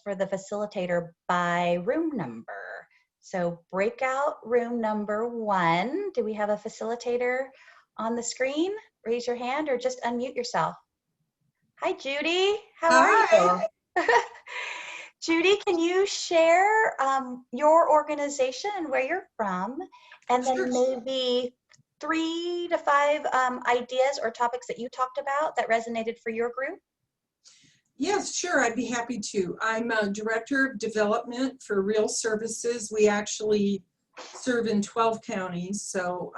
for the facilitator by room number. So breakout room number 1. Do we have a facilitator on the screen? Raise your hand or just unmute yourself. Hi, Judy. How are you? Judy, can you share your organization and where you're from? And then maybe 3 to 5 ideas or topics that you talked about that resonated for your group?
Yes, sure. I'd be happy to. I'm a Director of Development for Real Services. We actually serve in 12 counties. So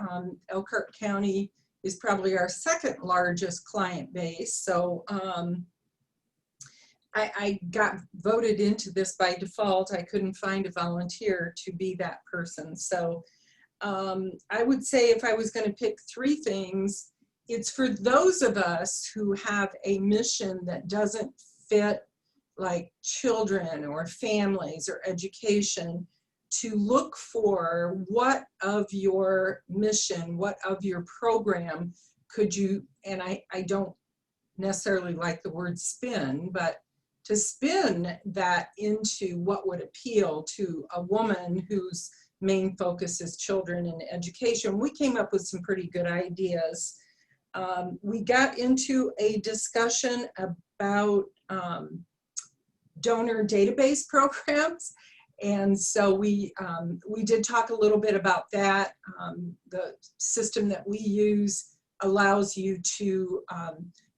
Elkhart County is probably our 2nd largest client base. So I got voted into this by default. I couldn't find a volunteer to be that person. So I would say if I was going to pick 3 things, it's for those of us who have a mission that doesn't fit like children or families or education, to look for what of your mission, what of your program could you, and I don't necessarily like the word spin, but to spin that into what would appeal to a woman whose main focus is children and education. We came up with some pretty good ideas. We got into a discussion about donor database programs. And so we did talk a little bit about that. The system that we use allows you to,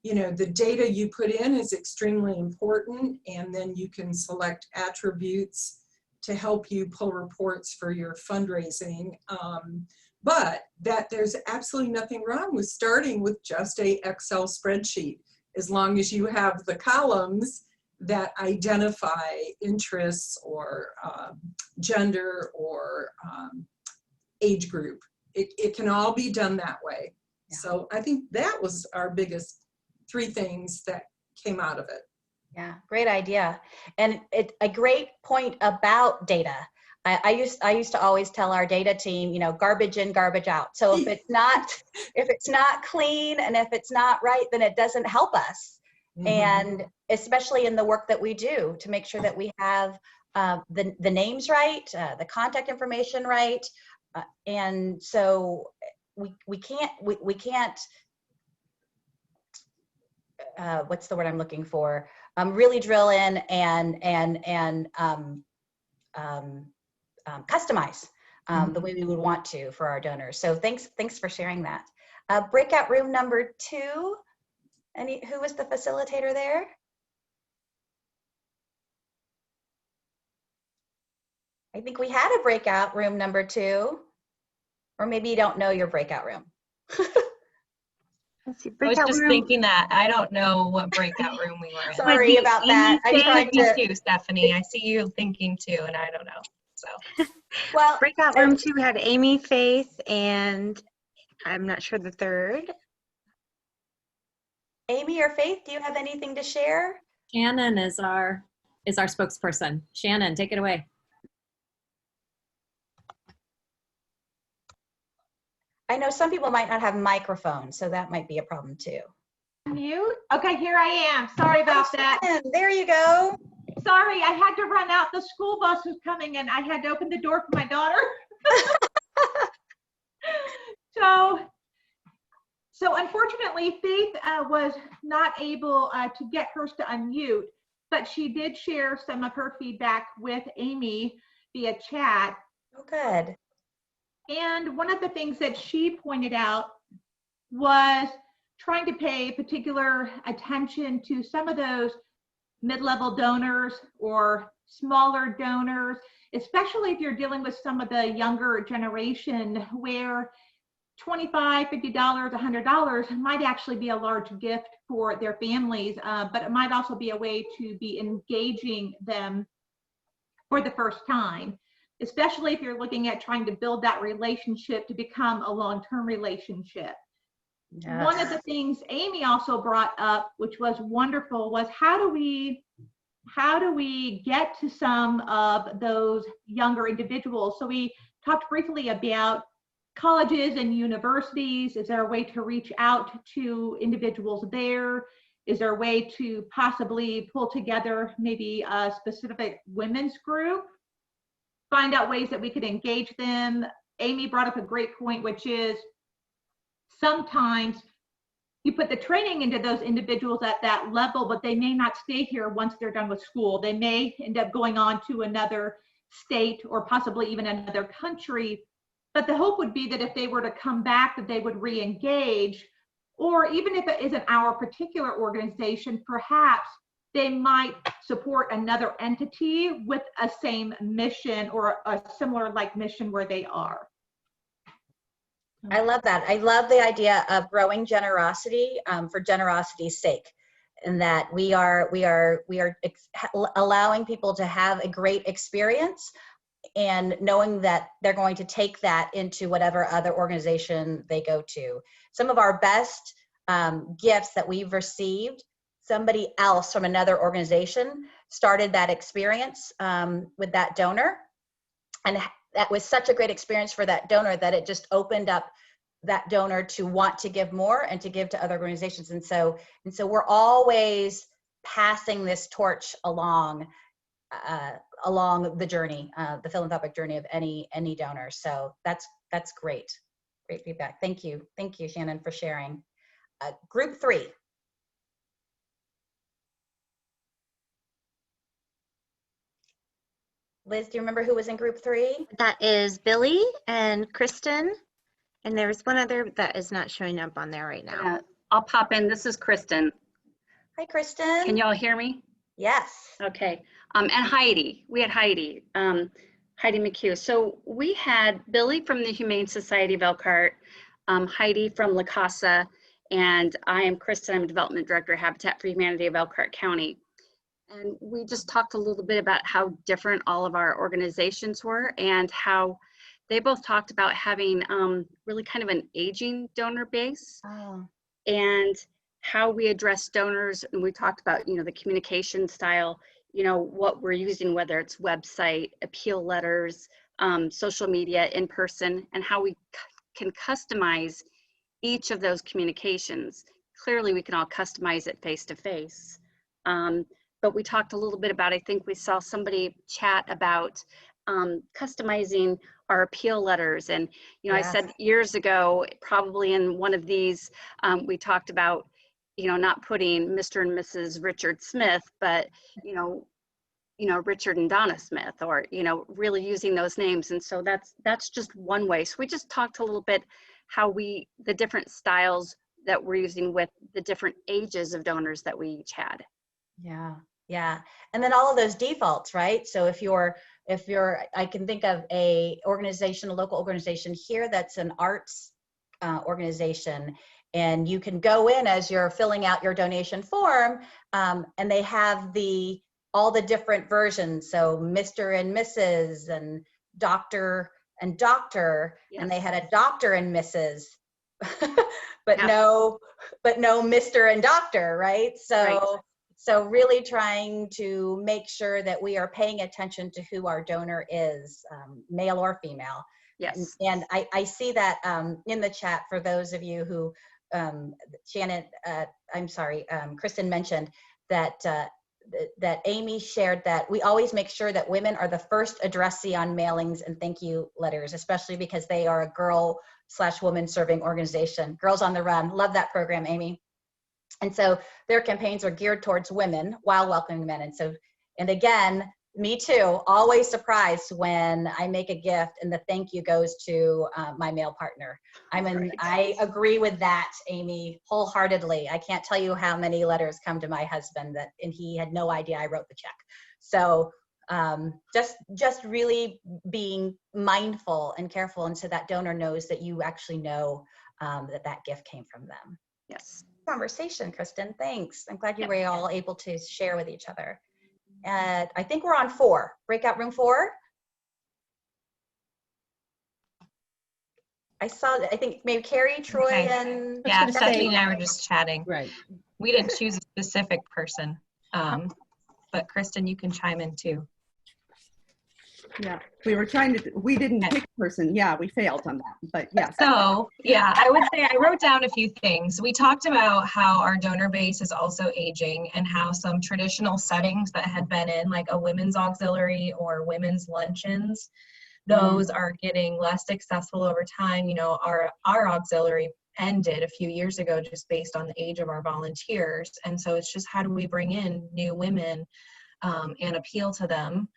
you know, the data you put in is extremely important, and then you can select attributes to help you pull reports for your fundraising. But that there's absolutely nothing wrong with starting with just a Excel spreadsheet, as long as you have the columns that identify interests or gender or age group. It can all be done that way. Yeah. So I think that was our biggest 3 things that came out of it.
Yeah, great idea. And a great point about data. I used to always tell our data team, you know, garbage in, garbage out. So if it's not clean and if it's not right, then it doesn't help us. Mm-hmm. And especially in the work that we do, to make sure that we have the names right, the contact information right, and so we can't what's the word I'm looking for? Really drill in and customize the way we would want to for our donors. So thanks for sharing that. Breakout room number 2. Who was the facilitator there? I think we had a breakout room number 2, or maybe you don't know your breakout room.
I was just thinking that. I don't know what breakout room we were in.
Sorry about that. I tried to.
Too, Stephanie. I see you thinking too, and I don't know. So,
well, breakout room 2 had Amy, Faith, and I'm not sure the third.
Amy or Faith, do you have anything to share?
Shannon is our spokesperson. Shannon, take it away.
I know some people might not have microphones, so that might be a problem too.
Mute? Okay, here I am. Sorry about that.
There you go.
Sorry, I had to run out. The school bus was coming and I had to open the door for my daughter. So unfortunately, Faith was not able to get hers to unmute, but she did share some of her feedback with Amy via chat.
Oh, good.
And one of the things that she pointed out was trying to pay particular attention to some of those mid-level donors or smaller donors, especially if you're dealing with some of the younger generation where $25, $50, $100 might actually be a large gift for their families, but it might also be a way to be engaging them for the first time, especially if you're looking at trying to build that relationship to become a long-term relationship. Yes. One of the things Amy also brought up, which was wonderful, was how do we get to some of those younger individuals? So we talked briefly about colleges and universities. Is there a way to reach out to individuals there? Is there a way to possibly pull together maybe a specific women's group? Find out ways that we could engage them. Amy brought up a great point, which is sometimes you put the training into those individuals at that level, but they may not stay here once they're done with school. They may end up going on to another state or possibly even another country. But the hope would be that if they were to come back, that they would re-engage, or even if it isn't our particular organization, perhaps they might support another entity with a same mission or a similar like mission where they are.
I love that. I love the idea of growing generosity for generosity's sake. that we are allowing people to have a great experience, and knowing that they're going to take that into whatever other organization they go to. Some of our best gifts that we've received, somebody else from another organization started that experience with that donor. And that was such a great experience for that donor that it just opened up that donor to want to give more and to give to other organizations. And so we're always passing this torch along the journey, the philanthropic journey of any donor. So that's great feedback. Thank you, Shannon, for sharing. Group 3. Liz, do you remember who was in group 3?
That is Billy and Kristen, and there was one other that is not showing up on there right now.
I'll pop in. This is Kristen.
Hi, Kristen.
Can y'all hear me?
Yes.
Okay. And Heidi. We had Heidi. Heidi McHugh. So we had Billy from the Humane Society of Elkhart, Heidi from La Casa, and I am Kristen. I'm Development Director, Habitat for Humanity of Elkhart County. And we just talked a little bit about how different all of our organizations were, and how they both talked about having really kind of an aging donor base, and how we address donors. And we talked about, the communication style, what we're using, whether it's website, appeal letters, social media, in person, and how we can customize each of those communications. Clearly, we can all customize it face to face. But we talked a little bit about, I think we saw somebody chat about customizing our appeal letters. And, I said years ago, probably in one of these, we talked about, not putting Mr. and Mrs. Richard Smith, but, Richard and Donna Smith, or, really using those names. And so that's just one way. So we just talked a little bit how the different styles that we're using with the different ages of donors that we each had.
Yeah. And then all of those defaults, right? So if you're, I can think of a local organization here that's an arts organization, and you can go in as you're filling out your donation form, and they have all the different versions. So Mr. and Mrs. and Doctor and Doctor, and they had a Doctor and Mrs. but no Mr. and Doctor, right? So really trying to make sure that we are paying attention to who our donor is, male or female.
Yes.
And I see that in the chat for those of you who, Kristen mentioned that Amy shared that we always make sure that women are the first addressee on mailings and thank you letters, especially because they are a girl/woman serving organization. Girls on the Run. Love that program, Amy. And so their campaigns are geared towards women while welcoming men. And again, me too, always surprised when I make a gift and the thank you goes to my male partner. I agree with that, Amy, wholeheartedly. I can't tell you how many letters come to my husband and he had no idea I wrote the check. So just really being mindful and careful, and so that donor knows that you actually know that gift came from them.
Yes.
Conversation, Kristen. Thanks. I'm glad you were all able to share with each other. I think we're on 4. Breakout room 4. I think maybe Carrie, Troy, and
Stephanie and I were just chatting.
Right.
We didn't choose a specific person, but Kristen, you can chime in too.
Yeah, we didn't pick a person. Yeah, we failed on that, but yeah.
So yeah, I would say I wrote down a few things. We talked about how our donor base is also aging, and how some traditional settings that had been in, like a women's auxiliary or women's luncheons, those are getting less successful over time. Our auxiliary ended a few years ago just based on the age of our volunteers. And so it's just, how do we bring in new women and appeal to them?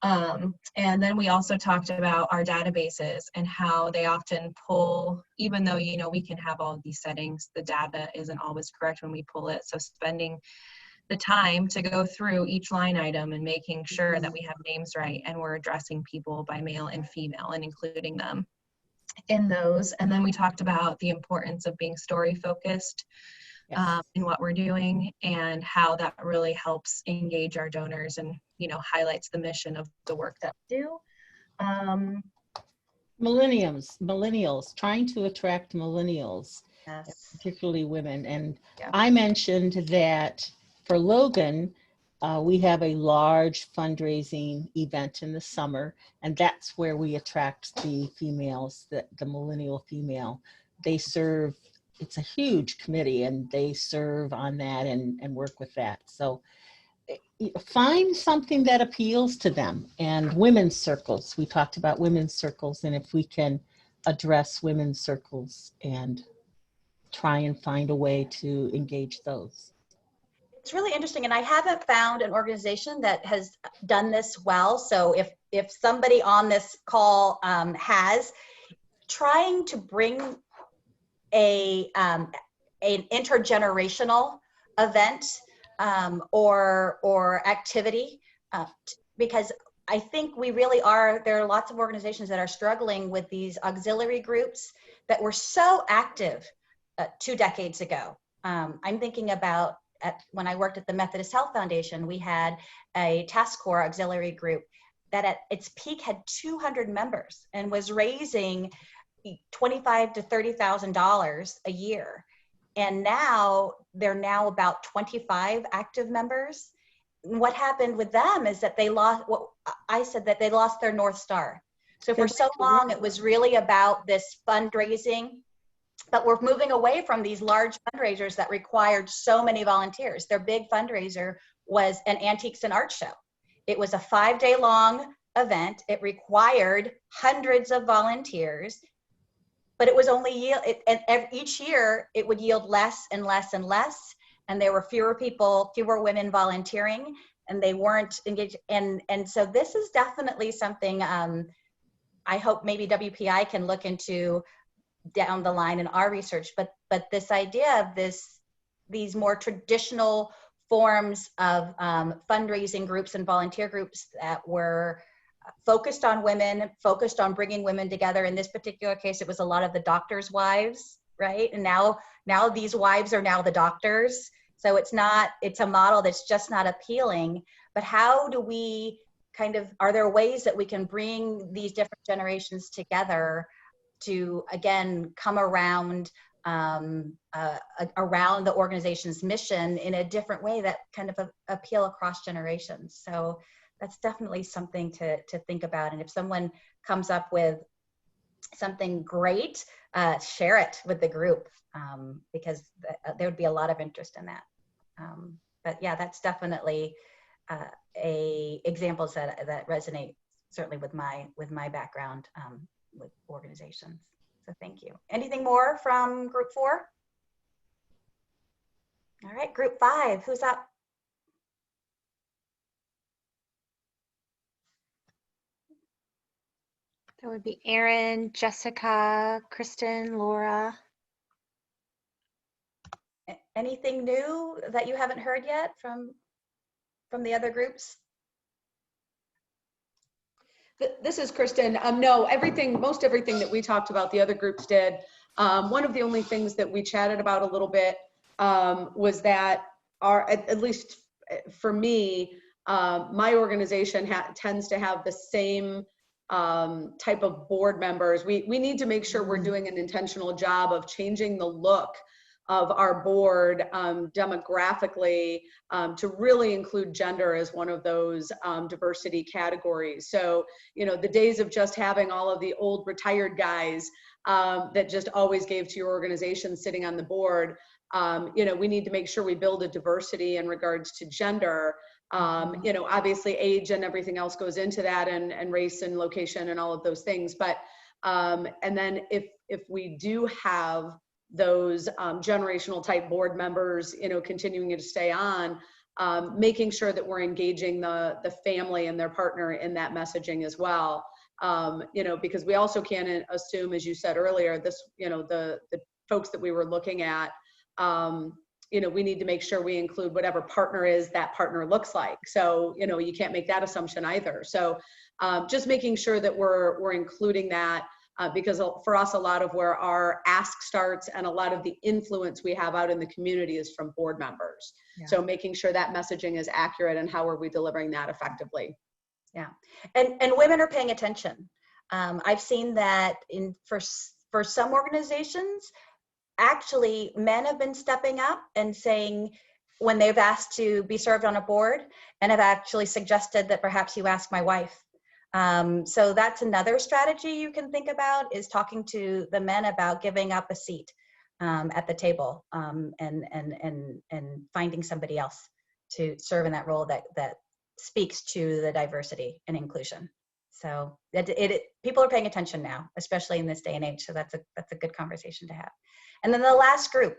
And then we also talked about our databases and how they often pull, even though, we can have all of these settings, the data isn't always correct when we pull it. So spending the time to go through each line item and making sure that we have names right and we're addressing people by male and female and including them in those. And then we talked about the importance of being story focused. in what we're doing, and how that really helps engage our donors and, you know, highlights the mission of the work that we do.
Millennials, trying to attract millennials,
Yes.
particularly women. And
Yeah.
I mentioned that for Logan, we have a large fundraising event in the summer, and that's where we attract the females, the millennial female. They serve, it's a huge committee, and they serve on that and work with that. So find something that appeals to them. And women's circles, we talked about women's circles, and if we can address women's circles and try and find a way to engage those.
It's really interesting, and I haven't found an organization that has done this well. So if somebody on this call has, trying to bring an intergenerational event or activity, because I think we really are, there are lots of organizations that are struggling with these auxiliary groups that were so active 2 decades ago. I'm thinking about when I worked at the Methodist Health Foundation, we had a task corps auxiliary group that at its peak had 200 members and was raising $25,000 to $30,000 a year. And now they're about 25 active members. And what happened with them is that they lost, that they lost their North Star. So for so long, it was really about this fundraising, but we're moving away from these large fundraisers that required so many volunteers. Their big fundraiser was an antiques and art show. It was a 5-day-long event. It required hundreds of volunteers, but it was only each year it would yield less and less and less, and there were fewer women volunteering, and they weren't engaged. And so this is definitely something I hope maybe WPI can look into down the line in our research, but this idea of these more traditional forms of fundraising groups and volunteer groups that were focused on women, focused on bringing women together. In this particular case, it was a lot of the doctors' wives, right? And now these wives are now the doctors. So it's a model that's just not appealing. But how do we are there ways that we can bring these different generations together to, again, come around the organization's mission in a different way that appeal across generations? So that's definitely something to think about. And if someone comes up with something great, share it with the group, because there would be a lot of interest in that. But yeah, that's definitely examples that resonate certainly with my background with organizations. So thank you. Anything more from group 4? All right, group 5, who's up?
That would be Erin, Jessica, Kristen, Laura.
Anything new that you haven't heard yet from the other groups?
This is Kristen. No, most everything that we talked about, the other groups did. One of the only things that we chatted about a little bit was that at least for me, my organization tends to have the same type of board members. We need to make sure we're doing an intentional job of changing the look of our board demographically to really include gender as one of those diversity categories. So, the days of just having all of the old retired guys that just always gave to your organization sitting on the board, we need to make sure we build a diversity in regards to gender. Obviously age and everything else goes into that, and race and location and all of those things. But, and then if we do have those generational type board members, continuing to stay on, making sure that we're engaging the family and their partner in that messaging as well. Because we also can't assume, as you said earlier, the folks that we were looking at, we need to make sure we include whatever partner that partner looks like. So, you can't make that assumption either. So just making sure that we're including that because for us, a lot of where our ask starts and a lot of the influence we have out in the community is from board members.
Yeah.
So making sure that messaging is accurate and how are we delivering that effectively.
Yeah, and women are paying attention. I've seen that for some organizations, actually men have been stepping up and saying, when they've asked to be served on a board, and have actually suggested that perhaps you ask my wife. So that's another strategy you can think about, is talking to the men about giving up a seat at the table, and finding somebody else to serve in that role that speaks to the diversity and inclusion. So people are paying attention now, especially in this day and age. So that's a good conversation to have. And then the last group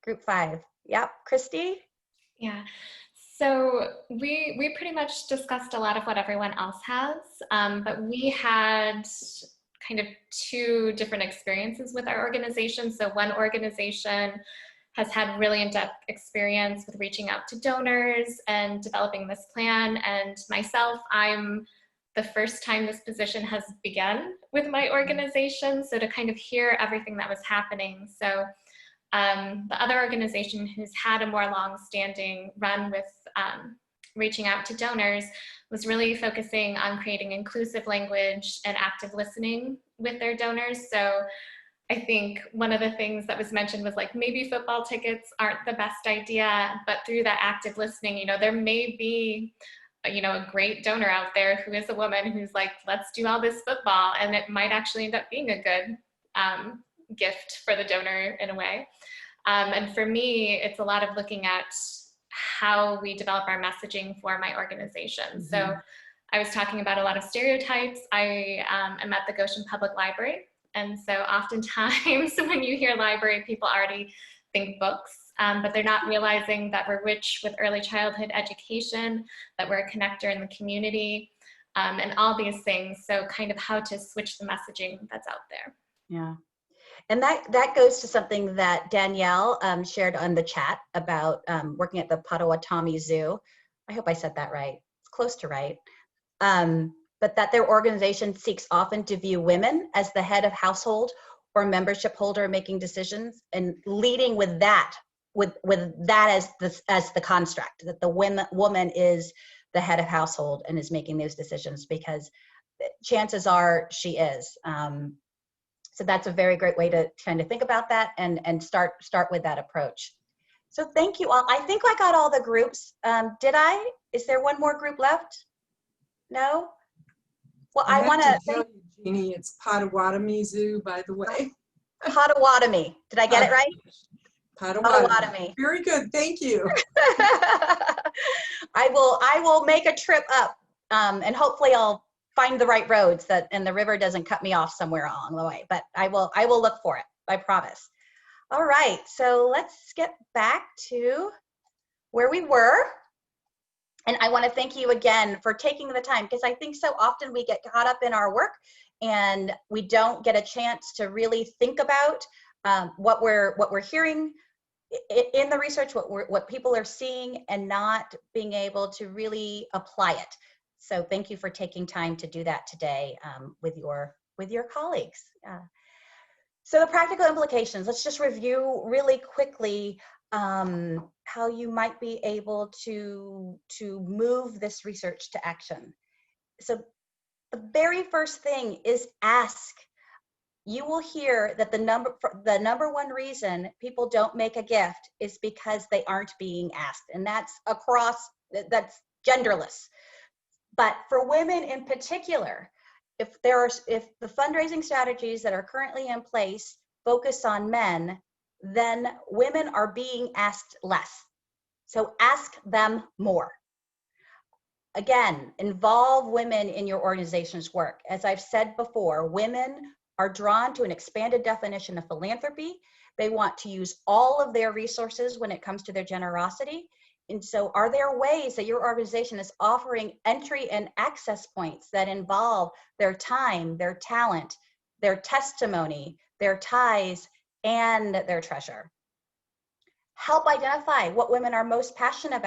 5. Yep, Christy.
Yeah. So we pretty much discussed a lot of what everyone else has, but we had kind of 2 different experiences with our organization. So one organization has had really in-depth experience with reaching out to donors and developing this plan. And myself, I'm the first time this position has begun with my organization. So to kind of hear everything that was happening. So the other organization who's had a more long-standing run with reaching out to donors was really focusing on creating inclusive language and active listening with their donors. So I think one of the things that was mentioned was like, maybe football tickets aren't the best idea, but through that active listening, there may be a great donor out there who is a woman who's like, let's do all this football, and it might actually end up being a good gift for the donor in a way. And for me, it's a lot of looking at how we develop our messaging for my organization. Mm-hmm. So I was talking about a lot of stereotypes. I am at the Goshen Public Library. And so oftentimes when you hear library, people already think books, but they're not realizing that we're rich with early childhood education, that we're a connector in the community, and all these things. So kind of how to switch the messaging that's out there.
Yeah. And that goes to something that Danielle shared on the chat about working at the Potawatomi Zoo. I hope I said that right. It's close to right. But that their organization seeks often to view women as the head of household or membership holder making decisions, and leading with that, with that as the construct, that the woman is the head of household and is making those decisions, because chances are she is. So that's a very great way to kind of think about that and start with that approach. So thank you all. I think I got all the groups. Did I? Is there one more group left? No? Well, I want to
tell you, Jeannie, it's Potawatomi Zoo, by the way.
Potawatomi. Did I get it right?
Potawatomi. Very good. Thank you.
I will make a trip up, and hopefully I'll find the right roads and the river doesn't cut me off somewhere along the way. But I will look for it. I promise. All right. So let's get back to where we were. And I want to thank you again for taking the time, because I think so often we get caught up in our work and we don't get a chance to really think about what we're hearing in the research, what people are seeing, and not being able to really apply it. So thank you for taking time to do that today with your colleagues. So the practical implications, let's just review really quickly how you might be able to move this research to action. So the very first thing is ask. You will hear that the number one reason people don't make a gift is because they aren't being asked, and that's genderless. But for women in particular, if the fundraising strategies that are currently in place focus on men, then women are being asked less. So ask them more. Again, involve women in your organization's work. As I've said before, women are drawn to an expanded definition of philanthropy. They want to use all of their resources when it comes to their generosity. And so are there ways that your organization is offering entry and access points that involve their time, their talent, their testimony, their ties, and their treasure? Help identify what women are most passionate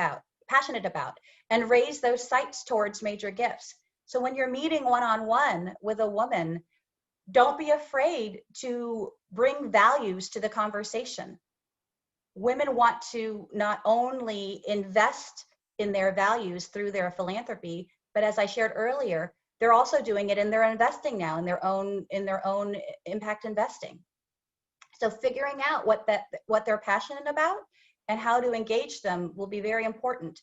about, and raise those sights towards major gifts. So when you're meeting one-on-one with a woman, don't be afraid to bring values to the conversation. Women want to not only invest in their values through their philanthropy, but as I shared earlier, they're also doing it in their investing now, in their own impact investing. So figuring out what they're passionate about and how to engage them will be very important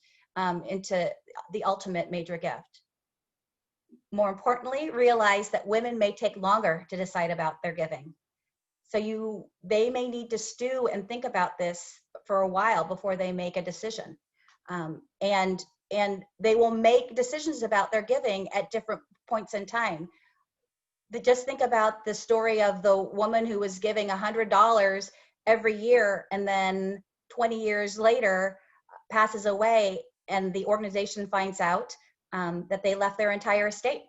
into the ultimate major gift. More importantly, realize that women may take longer to decide about their giving. So they may need to stew and think about this for a while before they make a decision. And they will make decisions about their giving at different points in time. Just think about the story of the woman who was giving $100 every year and then 20 years later passes away, and the organization finds out that they left their entire estate,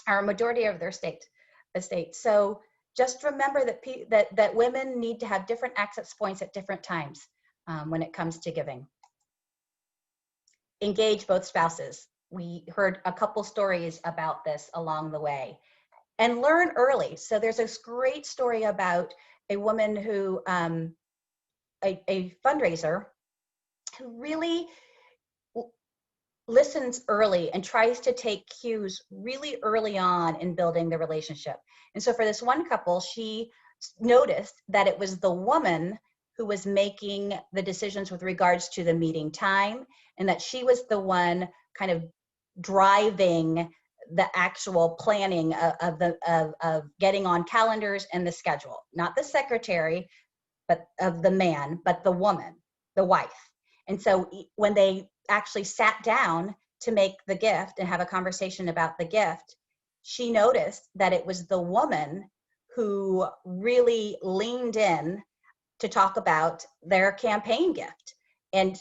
or a majority of their estate. So just remember that women need to have different access points at different times when it comes to giving. Engage both spouses. We heard a couple stories about this along the way. And learn early. So there's this great story about a woman who, a fundraiser, who really listens early and tries to take cues really early on in building the relationship. And so for this one couple, she noticed that it was the woman who was making the decisions with regards to the meeting time, and that she was the one kind of driving the actual planning of getting on calendars and the schedule, not the secretary, but of the man, but the woman, the wife. And so when they actually sat down to make the gift and have a conversation about the gift, she noticed that it was the woman who really leaned in to talk about their campaign gift and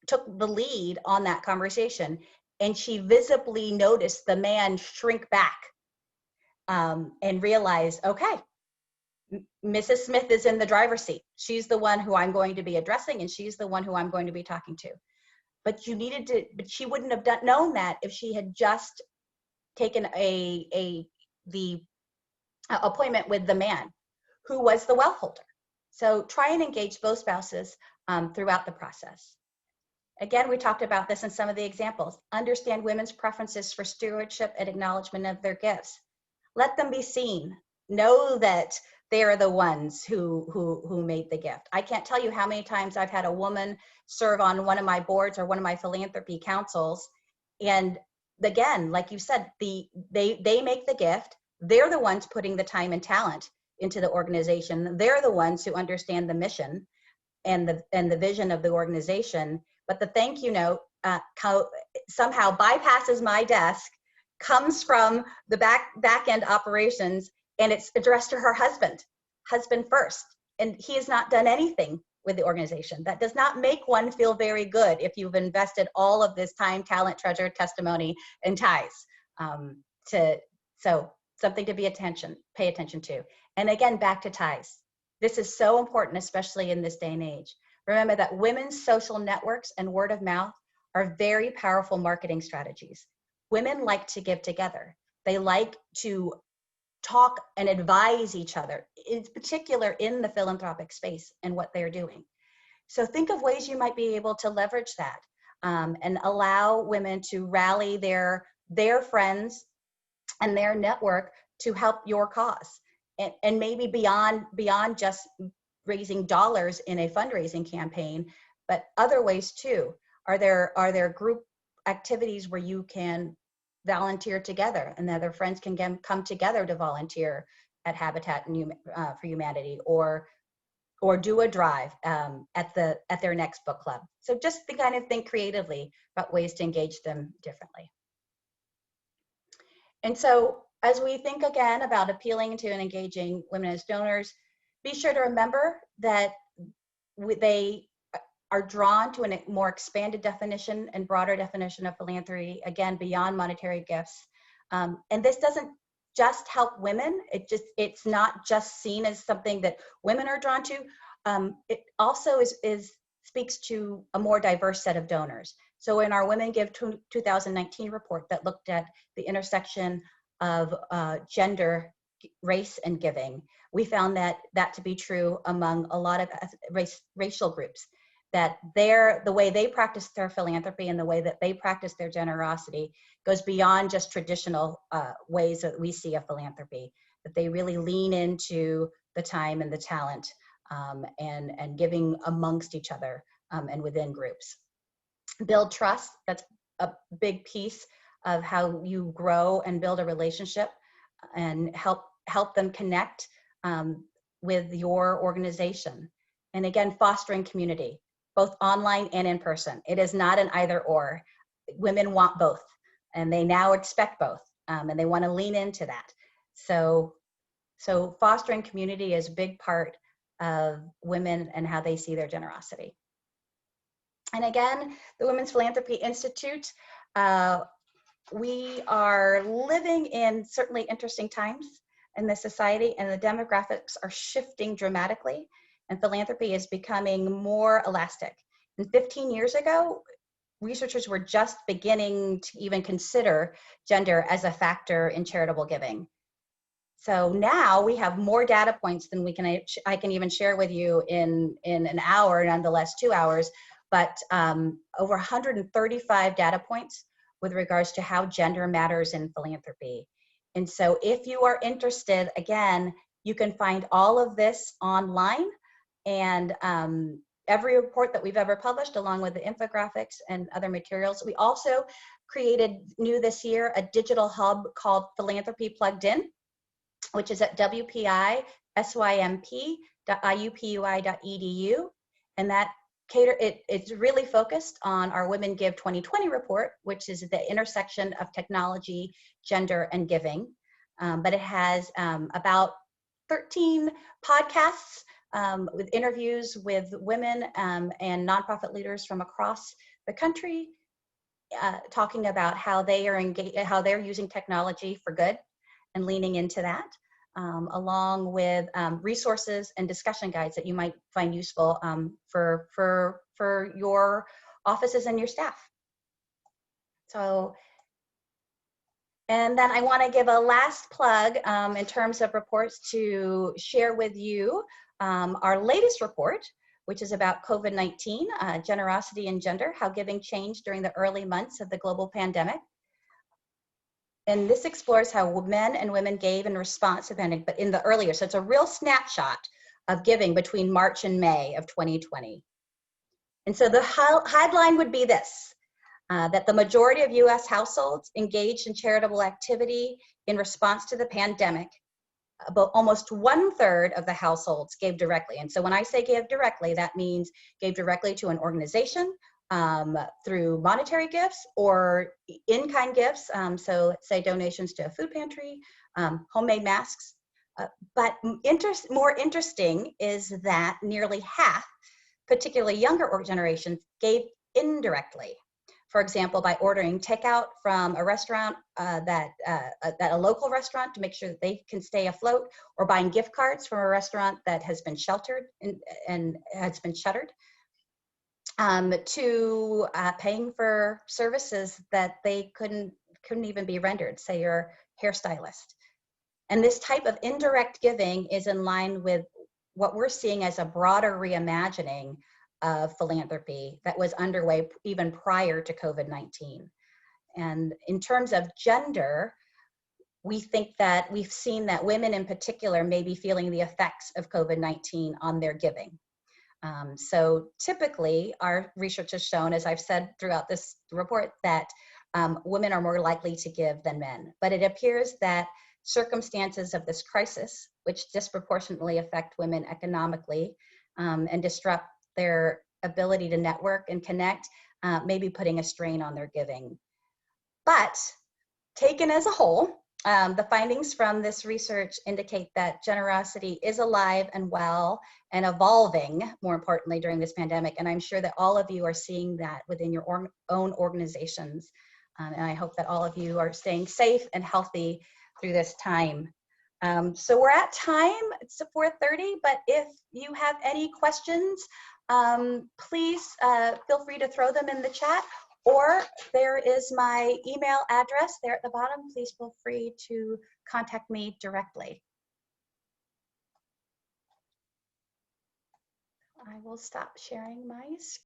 took the lead on that conversation. And she visibly noticed the man shrink back and realized, okay, Mrs. Smith is in the driver's seat. She's the one who I'm going to be addressing, and she's the one who I'm going to be talking to. But she wouldn't have known that if she had just taken the appointment with the man who was the wealth holder. So try and engage both spouses throughout the process. Again, we talked about this in some of the examples. Understand women's preferences for stewardship and acknowledgement of their gifts. Let them be seen. Know that they are the ones who made the gift. I can't tell you how many times I've had a woman serve on one of my boards or one of my philanthropy councils. And again, like you said, they make the gift. They're the ones putting the time and talent into the organization. They're the ones who understand the mission and the vision of the organization. But the thank you note somehow bypasses my desk, comes from the back end operations, and it's addressed to her husband first. And he has not done anything with the organization. That does not make one feel very good if you've invested all of this time, talent, treasure, testimony, and ties. So something to pay attention to. And again, back to ties. This is so important, especially in this day and age. Remember that women's social networks and word of mouth are very powerful marketing strategies. Women like to give together. They like to talk and advise each other, in particular in the philanthropic space and what they're doing. So think of ways you might be able to leverage that and allow women to rally their friends and their network to help your cause. And maybe beyond just raising dollars in a fundraising campaign, but other ways too. Are there group activities where you can volunteer together and other friends can come together to volunteer at Habitat for Humanity, or do a drive at their next book club? So just to kind of think creatively about ways to engage them differently. And so as we think again about appealing to and engaging women as donors, be sure to remember that they are drawn to a more expanded definition and broader definition of philanthropy, again, beyond monetary gifts. And this doesn't just help women. It's not just seen as something that women are drawn to. It also speaks to a more diverse set of donors. So in our Women Give 2019 report that looked at the intersection of gender, race, and giving. We found that to be true among a lot of racial groups, that the way they practice their philanthropy and the way that they practice their generosity goes beyond just traditional ways that we see of philanthropy, that they really lean into the time and the talent and giving amongst each other and within groups. Build trust, that's a big piece of how you grow and build a relationship and help them connect with your organization. And again, fostering community, both online and in person. It is not an either or. Women want both, and they now expect both, and they want to lean into that. So fostering community is a big part of women and how they see their generosity. And again, the Women's Philanthropy Institute, we are living in certainly interesting times in the society, and the demographics are shifting dramatically, and philanthropy is becoming more elastic. And 15 years ago, researchers were just beginning to even consider gender as a factor in charitable giving. So now we have more data points than I can even share with you in an hour, nonetheless 2 hours, but over 135 data points with regards to how gender matters in philanthropy. And so if you are interested, again, you can find all of this online, and every report that we've ever published, along with the infographics and other materials. We also created new this year a digital hub called Philanthropy Plugged In, which is at wpsymp.iupui.edu, and that it's really focused on our Women Give 2020 report, which is the intersection of technology, gender, and giving. But it has about 13 podcasts with interviews with women and nonprofit leaders from across the country, talking about how they are how they're using technology for good and leaning into that, along with resources and discussion guides that you might find useful for your offices and your staff. So, and then I want to give a last plug in terms of reports to share with you our latest report, which is about COVID-19, generosity and gender, how giving changed during the early months of the global pandemic. And this explores how men and women gave in response to the pandemic, but in the earlier, so it's a real snapshot of giving between March and May of 2020. And so the headline would be this, that the majority of US households engaged in charitable activity in response to the pandemic. About almost 1/3 of the households gave directly. And so when I say gave directly, that means gave directly to an organization through monetary gifts or in-kind gifts. So let's say donations to a food pantry, homemade masks. But more interesting is that nearly half, particularly younger generations, gave indirectly. For example, by ordering takeout from a restaurant, a local restaurant, to make sure that they can stay afloat, or buying gift cards from a restaurant that has been sheltered and has been shuttered, to paying for services that they couldn't even be rendered, say your hairstylist. And this type of indirect giving is in line with what we're seeing as a broader reimagining of philanthropy that was underway even prior to COVID-19. And in terms of gender, we think that we've seen that women in particular may be feeling the effects of COVID-19 on their giving. So typically our research has shown, as I've said throughout this report, that women are more likely to give than men. But it appears that circumstances of this crisis, which disproportionately affect women economically and disrupt their ability to network and connect, may be putting a strain on their giving. But taken as a whole, the findings from this research indicate that generosity is alive and well and evolving, more importantly, during this pandemic. And I'm sure that all of you are seeing that within your own organizations. And I hope that all of you are staying safe and healthy through this time. So we're at time, it's 4:30, but if you have any questions, please feel free to throw them in the chat, or there is my email address there at the bottom. Please feel free to contact me directly. I will stop sharing my screen.